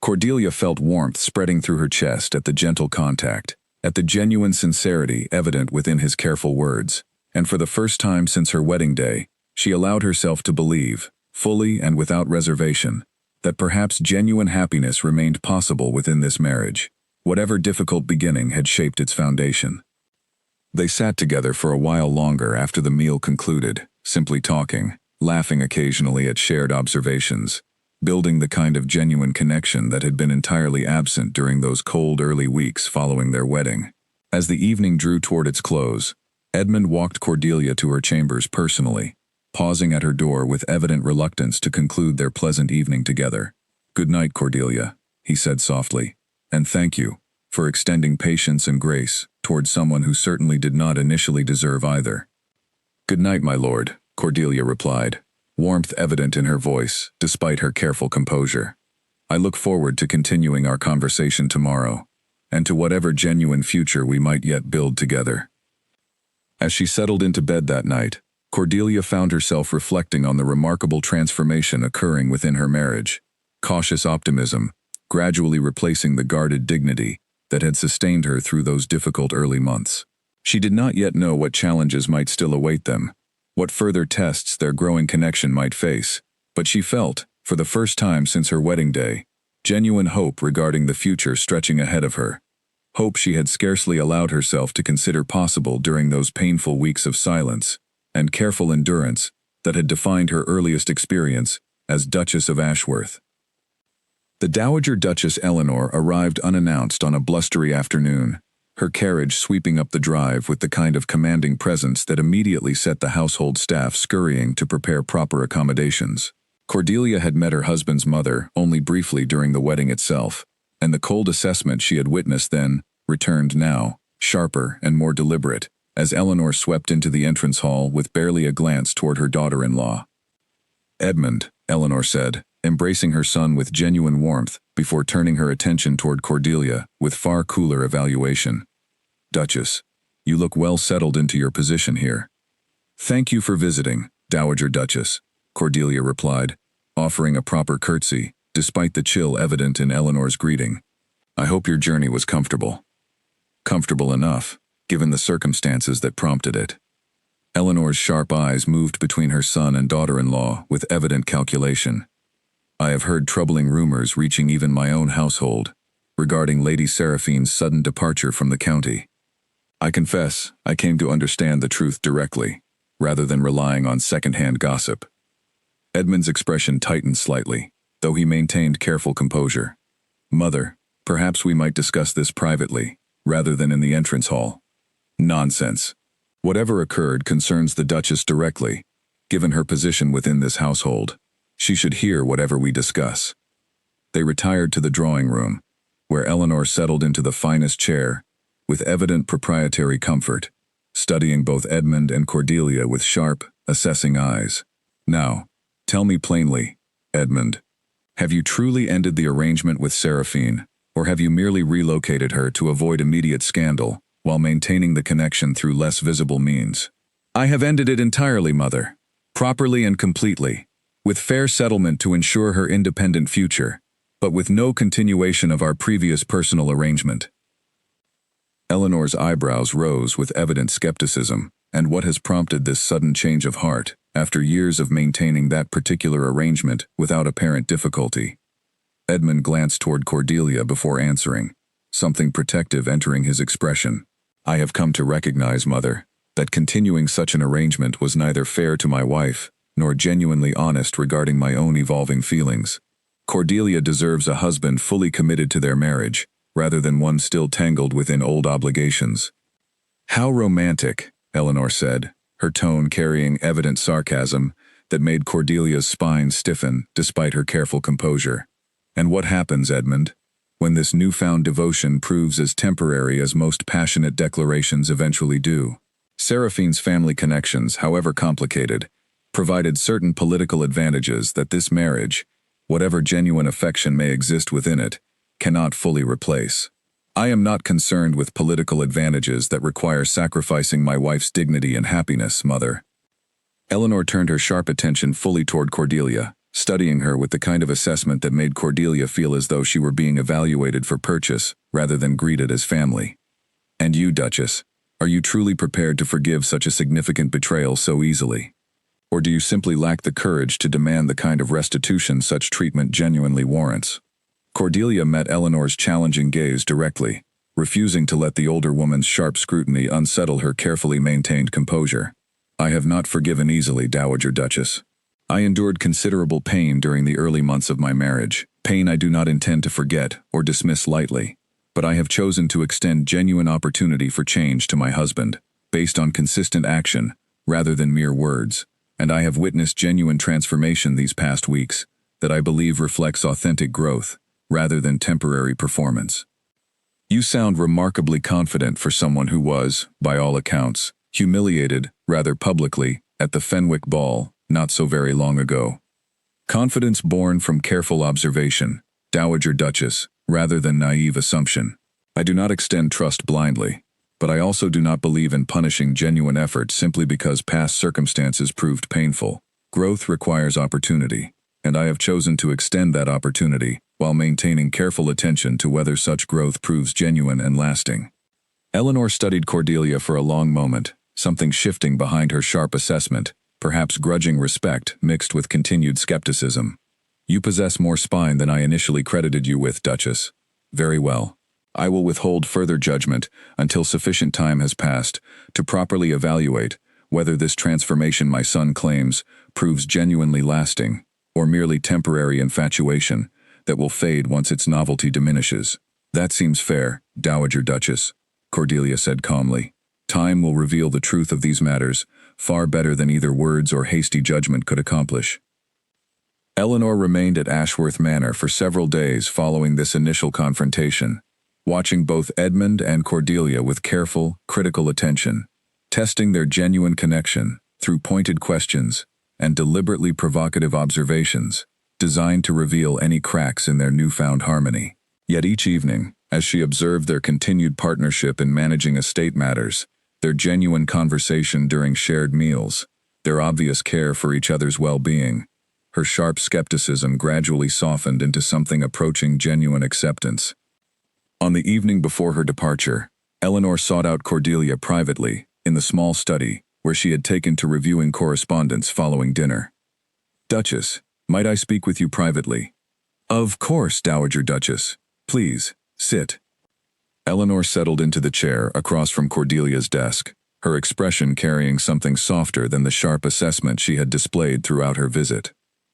Cordelia felt warmth spreading through her chest at the gentle contact, at the genuine sincerity evident within his careful words, and for the first time since her wedding day, she allowed herself to believe, fully and without reservation, that perhaps genuine happiness remained possible within this marriage, whatever difficult beginning had shaped its foundation. They sat together for a while longer after the meal concluded, simply talking, laughing occasionally at shared observations, building the kind of genuine connection that had been entirely absent during those cold early weeks following their wedding. As the evening drew toward its close, Edmund walked Cordelia to her chambers personally, pausing at her door with evident reluctance to conclude their pleasant evening together. "Good night, Cordelia," he said softly, "and thank you for extending patience and grace toward someone who certainly did not initially deserve either." "Good night, my lord," Cordelia replied, warmth evident in her voice, despite her careful composure. "I look forward to continuing our conversation tomorrow, and to whatever genuine future we might yet build together." As she settled into bed that night, Cordelia found herself reflecting on the remarkable transformation occurring within her marriage, cautious optimism, gradually replacing the guarded dignity that had sustained her through those difficult early months. She did not yet know what challenges might still await them, what further tests their growing connection might face, but she felt, for the first time since her wedding day, genuine hope regarding the future stretching ahead of her, hope she had scarcely allowed herself to consider possible during those painful weeks of silence and careful endurance that had defined her earliest experience as Duchess of Ashworth. The Dowager Duchess Eleanor arrived unannounced on a blustery afternoon, her carriage sweeping up the drive with the kind of commanding presence that immediately set the household staff scurrying to prepare proper accommodations. Cordelia had met her husband's mother only briefly during the wedding itself, and the cold assessment she had witnessed then returned now, sharper and more deliberate, as Eleanor swept into the entrance hall with barely a glance toward her daughter-in-law. "Edmund," Eleanor said, embracing her son with genuine warmth before turning her attention toward Cordelia with far cooler evaluation. "Duchess, you look well settled into your position here." "Thank you for visiting, Dowager Duchess," Cordelia replied, offering a proper curtsy, despite the chill evident in Eleanor's greeting. "I hope your journey was comfortable." "Comfortable enough, given the circumstances that prompted it." Eleanor's sharp eyes moved between her son and daughter-in-law with evident calculation. "I have heard troubling rumors reaching even my own household regarding Lady Seraphine's sudden departure from the county. I confess I came to understand the truth directly, rather than relying on second-hand gossip." Edmund's expression tightened slightly, though he maintained careful composure. "Mother, perhaps we might discuss this privately, rather than in the entrance hall." "Nonsense. Whatever occurred concerns the Duchess directly. Given her position within this household, she should hear whatever we discuss." They retired to the drawing room, where Eleanor settled into the finest chair, with evident proprietary comfort, studying both Edmund and Cordelia with sharp, assessing eyes. "Now, tell me plainly, Edmund, have you truly ended the arrangement with Seraphine, or have you merely relocated her to avoid immediate scandal, while maintaining the connection through less visible means?" "I have ended it entirely, Mother, properly and completely, with fair settlement to ensure her independent future, but with no continuation of our previous personal arrangement." Eleanor's eyebrows rose with evident skepticism, and what has prompted this sudden change of heart, after years of maintaining that particular arrangement without apparent difficulty. Edmund glanced toward Cordelia before answering, something protective entering his expression. I have come to recognize, Mother, that continuing such an arrangement was neither fair to my wife, nor genuinely honest regarding my own evolving feelings. Cordelia deserves a husband fully committed to their marriage, rather than one still tangled within old obligations. How romantic, Eleanor said, her tone carrying evident sarcasm that made Cordelia's spine stiffen despite her careful composure. And what happens, Edmund, when this newfound devotion proves as temporary as most passionate declarations eventually do? Seraphine's family connections, however complicated, provided certain political advantages that this marriage, whatever genuine affection may exist within it, cannot fully replace. I am not concerned with political advantages that require sacrificing my wife's dignity and happiness, Mother. Eleanor turned her sharp attention fully toward Cordelia, studying her with the kind of assessment that made Cordelia feel as though she were being evaluated for purchase rather than greeted as family. And you, Duchess, are you truly prepared to forgive such a significant betrayal so easily? Or do you simply lack the courage to demand the kind of restitution such treatment genuinely warrants? Cordelia met Eleanor's challenging gaze directly, refusing to let the older woman's sharp scrutiny unsettle her carefully maintained composure. I have not forgiven easily, Dowager Duchess. I endured considerable pain during the early months of my marriage, pain I do not intend to forget or dismiss lightly, but I have chosen to extend genuine opportunity for change to my husband, based on consistent action, rather than mere words, and I have witnessed genuine transformation these past weeks that I believe reflects authentic growth, rather than temporary performance. You sound remarkably confident for someone who was, by all accounts, humiliated, rather publicly, at the Fenwick Ball, not so very long ago. Confidence born from careful observation, Dowager Duchess, rather than naive assumption. I do not extend trust blindly, but I also do not believe in punishing genuine effort simply because past circumstances proved painful. Growth requires opportunity, and I have chosen to extend that opportunity while maintaining careful attention to whether such growth proves genuine and lasting. Eleanor studied Cordelia for a long moment, something shifting behind her sharp assessment, perhaps grudging respect mixed with continued skepticism. You possess more spine than I initially credited you with, Duchess. Very well. I will withhold further judgment until sufficient time has passed to properly evaluate whether this transformation my son claims proves genuinely lasting, or merely temporary infatuation that will fade once its novelty diminishes. That seems fair, Dowager Duchess, Cordelia said calmly. Time will reveal the truth of these matters, far better than either words or hasty judgment could accomplish. Eleanor remained at Ashworth Manor for several days following this initial confrontation, watching both Edmund and Cordelia with careful, critical attention, testing their genuine connection through pointed questions and deliberately provocative observations, designed to reveal any cracks in their newfound harmony. Yet each evening, as she observed their continued partnership in managing estate matters, their genuine conversation during shared meals, their obvious care for each other's well-being, her sharp skepticism gradually softened into something approaching genuine acceptance. On the evening before her departure, Eleanor sought out Cordelia privately, in the small study, where she had taken to reviewing correspondence following dinner. Duchess, might I speak with you privately? Of course, Dowager Duchess. Please, sit. Eleanor settled into the chair across from Cordelia's desk, her expression carrying something softer than the sharp assessment she had displayed throughout her visit.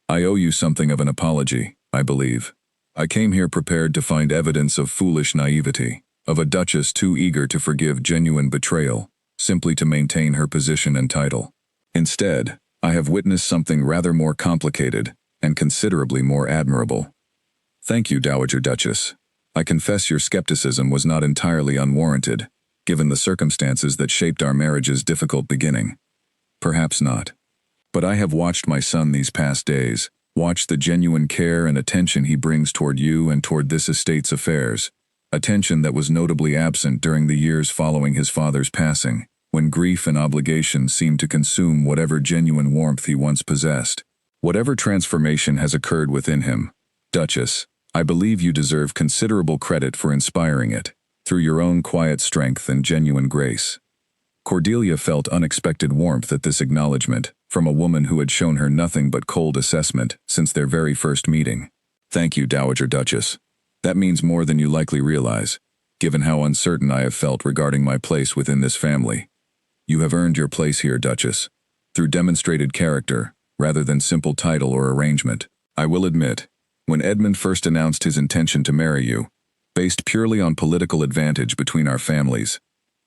I owe you something of an apology, I believe. I came here prepared to find evidence of foolish naivety, of a duchess too eager to forgive genuine betrayal, simply to maintain her position and title. Instead, I have witnessed something rather more complicated and considerably more admirable. Thank you, Dowager Duchess. I confess your skepticism was not entirely unwarranted, given the circumstances that shaped our marriage's difficult beginning. Perhaps not. But I have watched my son these past days, watched the genuine care and attention he brings toward you and toward this estate's affairs, attention that was notably absent during the years following his father's passing, when grief and obligation seemed to consume whatever genuine warmth he once possessed. Whatever transformation has occurred within him, Duchess, I believe you deserve considerable credit for inspiring it, through your own quiet strength and genuine grace. Cordelia felt unexpected warmth at this acknowledgement, from a woman who had shown her nothing but cold assessment since their very first meeting. "Thank you, Dowager Duchess. That means more than you likely realize, given how uncertain I have felt regarding my place within this family. You have earned your place here, Duchess, through demonstrated character, rather than simple title or arrangement. I will admit, when Edmund first announced his intention to marry you, based purely on political advantage between our families,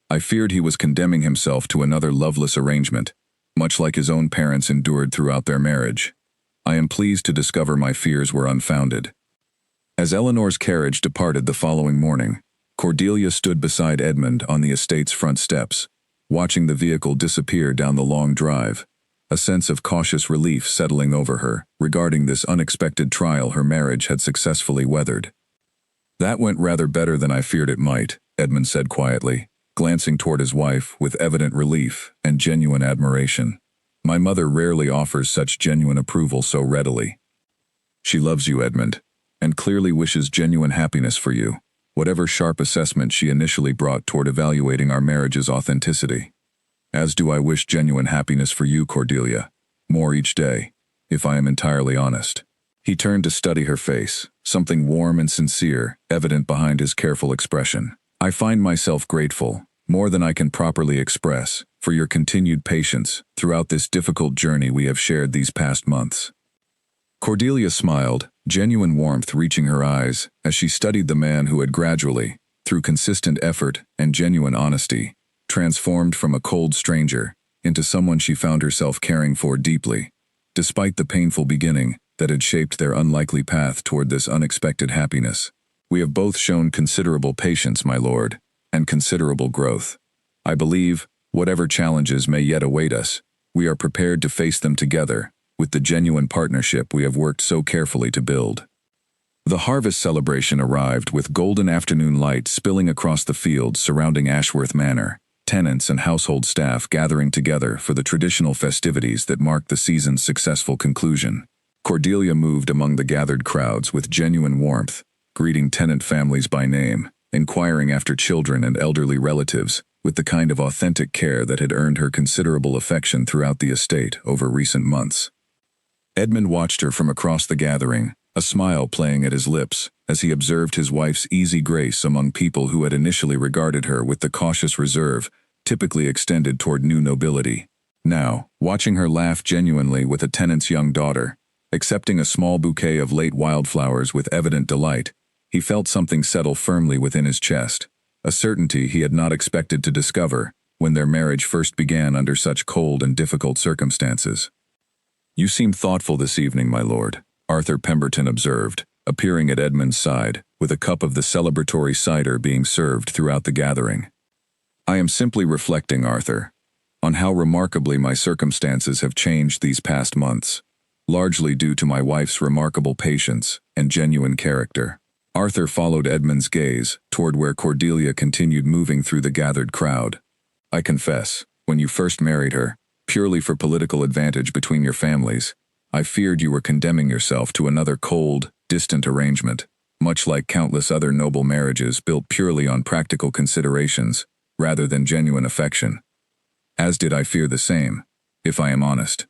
I feared he was condemning himself to another loveless arrangement, much like his own parents endured throughout their marriage. I am pleased to discover my fears were unfounded." As Eleanor's carriage departed the following morning, Cordelia stood beside Edmund on the estate's front steps, watching the vehicle disappear down the long drive, a sense of cautious relief settling over her regarding this unexpected trial her marriage had successfully weathered. "That went rather better than I feared it might," Edmund said quietly, glancing toward his wife with evident relief and genuine admiration. "My mother rarely offers such genuine approval so readily. She loves you, Edmund, and clearly wishes genuine happiness for you, whatever sharp assessment she initially brought toward evaluating our marriage's authenticity. As do I wish genuine happiness for you, Cordelia, more each day, if I am entirely honest." He turned to study her face, something warm and sincere evident behind his careful expression. "I find myself grateful, more than I can properly express, for your continued patience throughout this difficult journey we have shared these past months." Cordelia smiled, genuine warmth reaching her eyes as she studied the man who had gradually, through consistent effort and genuine honesty, transformed from a cold stranger into someone she found herself caring for deeply, despite the painful beginning that had shaped their unlikely path toward this unexpected happiness. "We have both shown considerable patience, my lord, and considerable growth. I believe, whatever challenges may yet await us, we are prepared to face them together, with the genuine partnership we have worked so carefully to build." The harvest celebration arrived with golden afternoon light spilling across the fields surrounding Ashworth Manor, tenants and household staff gathering together for the traditional festivities that marked the season's successful conclusion. Cordelia moved among the gathered crowds with genuine warmth, greeting tenant families by name, inquiring after children and elderly relatives, with the kind of authentic care that had earned her considerable affection throughout the estate over recent months. Edmund watched her from across the gathering, a smile playing at his lips as he observed his wife's easy grace among people who had initially regarded her with the cautious reserve typically extended toward new nobility. Now, watching her laugh genuinely with a tenant's young daughter, accepting a small bouquet of late wildflowers with evident delight, he felt something settle firmly within his chest, a certainty he had not expected to discover when their marriage first began under such cold and difficult circumstances. "You seem thoughtful this evening, my lord," Arthur Pemberton observed, appearing at Edmund's side, with a cup of the celebratory cider being served throughout the gathering. "I am simply reflecting, Arthur, on how remarkably my circumstances have changed these past months, largely due to my wife's remarkable patience and genuine character." Arthur followed Edmund's gaze toward where Cordelia continued moving through the gathered crowd. "I confess, when you first married her, purely for political advantage between your families, I feared you were condemning yourself to another cold, distant arrangement, much like countless other noble marriages built purely on practical considerations, rather than genuine affection. As did I fear the same, if I am honest.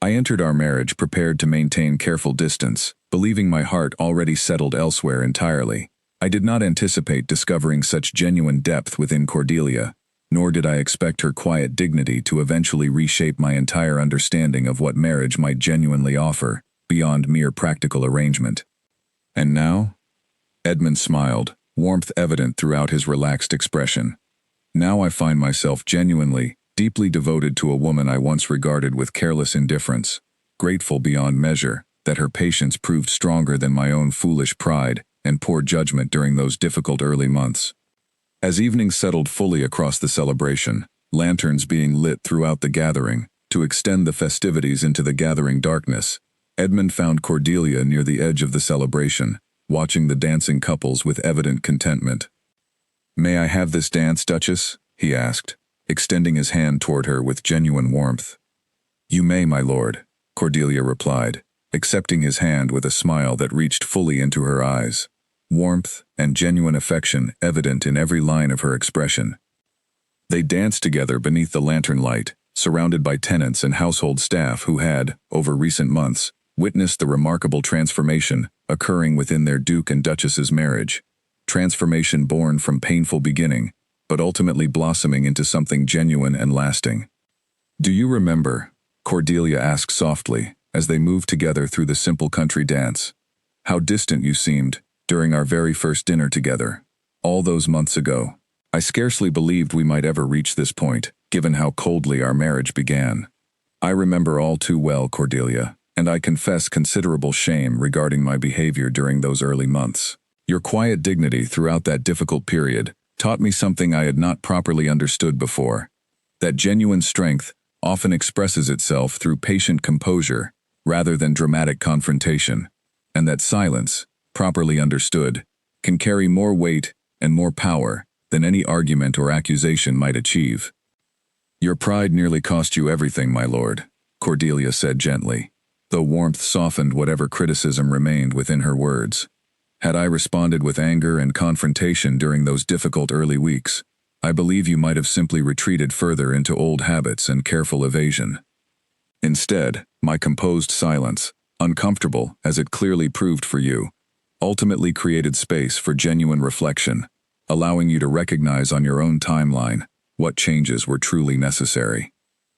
I entered our marriage prepared to maintain careful distance, believing my heart already settled elsewhere entirely. I did not anticipate discovering such genuine depth within Cordelia, nor did I expect her quiet dignity to eventually reshape my entire understanding of what marriage might genuinely offer, beyond mere practical arrangement. And now?" Edmund smiled, warmth evident throughout his relaxed expression. "Now I find myself genuinely, deeply devoted to a woman I once regarded with careless indifference, grateful beyond measure that her patience proved stronger than my own foolish pride and poor judgment during those difficult early months." As evening settled fully across the celebration, lanterns being lit throughout the gathering to extend the festivities into the gathering darkness, Edmund found Cordelia near the edge of the celebration, watching the dancing couples with evident contentment. "May I have this dance, Duchess?" he asked, extending his hand toward her with genuine warmth. "You may, my lord," Cordelia replied, accepting his hand with a smile that reached fully into her eyes, warmth and genuine affection evident in every line of her expression. They danced together beneath the lantern light, surrounded by tenants and household staff who had, over recent months, witnessed the remarkable transformation occurring within their Duke and Duchess's marriage. Transformation born from painful beginning, but ultimately blossoming into something genuine and lasting. "Do you remember?" Cordelia asked softly, as they moved together through the simple country dance. "How distant you seemed during our very first dinner together, all those months ago. I scarcely believed we might ever reach this point, given how coldly our marriage began." "I remember all too well, Cordelia, and I confess considerable shame regarding my behavior during those early months. Your quiet dignity throughout that difficult period taught me something I had not properly understood before, that genuine strength often expresses itself through patient composure rather than dramatic confrontation, and that silence, properly understood, can carry more weight and more power than any argument or accusation might achieve." "Your pride nearly cost you everything, my lord," Cordelia said gently, though warmth softened whatever criticism remained within her words. "Had I responded with anger and confrontation during those difficult early weeks, I believe you might have simply retreated further into old habits and careful evasion. Instead, my composed silence, uncomfortable as it clearly proved for you, ultimately created space for genuine reflection, allowing you to recognize on your own timeline what changes were truly necessary."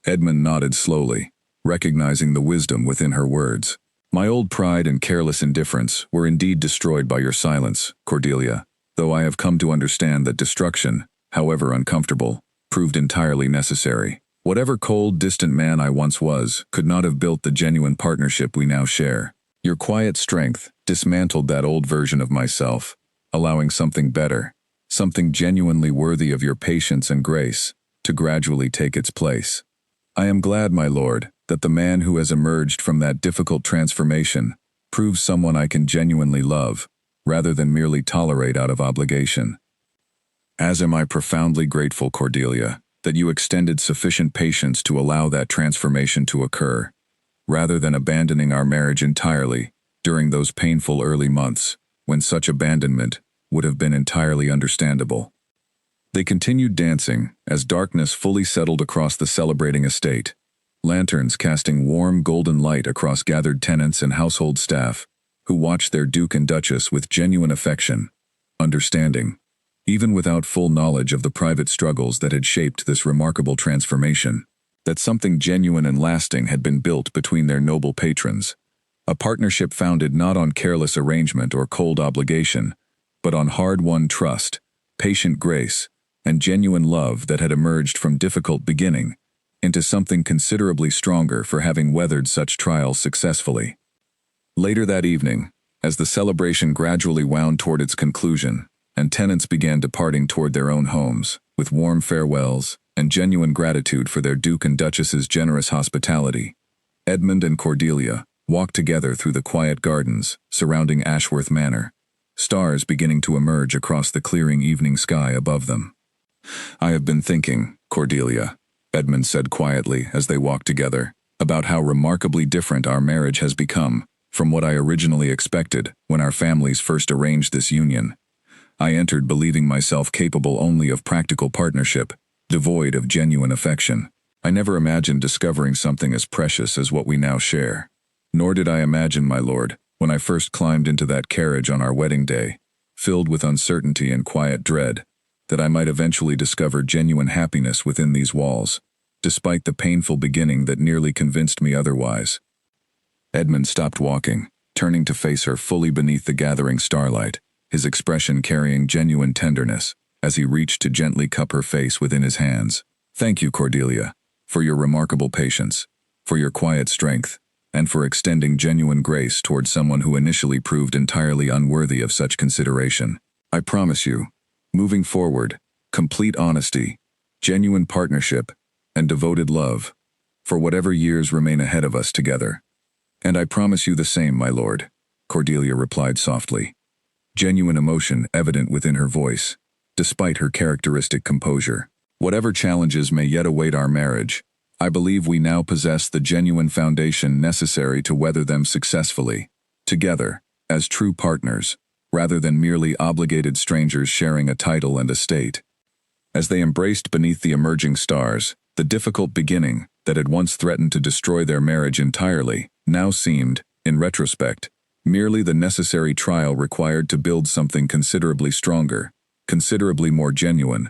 Edmund nodded slowly, recognizing the wisdom within her words. "My old pride and careless indifference were indeed destroyed by your silence, Cordelia, though I have come to understand that destruction, however uncomfortable, proved entirely necessary. Whatever cold, distant man I once was could not have built the genuine partnership we now share. Your quiet strength dismantled that old version of myself, allowing something better, something genuinely worthy of your patience and grace, to gradually take its place. I am glad, my lord, that the man who has emerged from that difficult transformation proves someone I can genuinely love, rather than merely tolerate out of obligation. As am I profoundly grateful, Cordelia, that you extended sufficient patience to allow that transformation to occur, rather than abandoning our marriage entirely during those painful early months, when such abandonment would have been entirely understandable." They continued dancing as darkness fully settled across the celebrating estate, lanterns casting warm golden light across gathered tenants and household staff, who watched their Duke and Duchess with genuine affection, understanding, even without full knowledge of the private struggles that had shaped this remarkable transformation, that something genuine and lasting had been built between their noble patrons, a partnership founded not on careless arrangement or cold obligation, but on hard-won trust, patient grace, and genuine love that had emerged from difficult beginning into something considerably stronger for having weathered such trials successfully. Later that evening, as the celebration gradually wound toward its conclusion, and tenants began departing toward their own homes, with warm farewells and genuine gratitude for their Duke and Duchess's generous hospitality, Edmund and Cordelia walked together through the quiet gardens surrounding Ashworth Manor, stars beginning to emerge across the clearing evening sky above them. "I have been thinking, Cordelia," Edmund said quietly as they walked together, "about how remarkably different our marriage has become from what I originally expected when our families first arranged this union. I entered believing myself capable only of practical partnership, devoid of genuine affection. I never imagined discovering something as precious as what we now share. Nor did I imagine, my lord, when I first climbed into that carriage on our wedding day, filled with uncertainty and quiet dread, that I might eventually discover genuine happiness within these walls, despite the painful beginning that nearly convinced me otherwise." Edmund stopped walking, turning to face her fully beneath the gathering starlight, his expression carrying genuine tenderness, as he reached to gently cup her face within his hands. "Thank you, Cordelia, for your remarkable patience, for your quiet strength, and for extending genuine grace towards someone who initially proved entirely unworthy of such consideration. I promise you, moving forward, complete honesty, genuine partnership, and devoted love, for whatever years remain ahead of us together." "And I promise you the same, my lord," Cordelia replied softly, genuine emotion evident within her voice, despite her characteristic composure. "Whatever challenges may yet await our marriage, I believe we now possess the genuine foundation necessary to weather them successfully, together, as true partners, rather than merely obligated strangers sharing a title and estate." As they embraced beneath the emerging stars, The difficult beginning, that had once threatened to destroy their marriage entirely, now seemed, in retrospect, merely the necessary trial required to build something considerably stronger, considerably more genuine,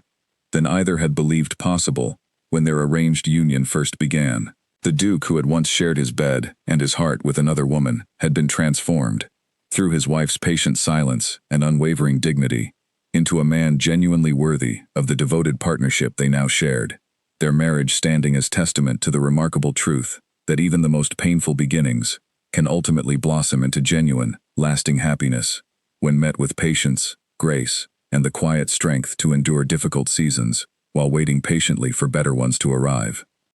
than either had believed possible when their arranged union first began. The Duke, who had once shared his bed and his heart with another woman, had been transformed, through his wife's patient silence and unwavering dignity, into a man genuinely worthy of the devoted partnership they now shared, their marriage standing as testament to the remarkable truth that even the most painful beginnings can ultimately blossom into genuine, lasting happiness when met with patience, grace, and the quiet strength to endure difficult seasons while waiting patiently for better ones to arrive.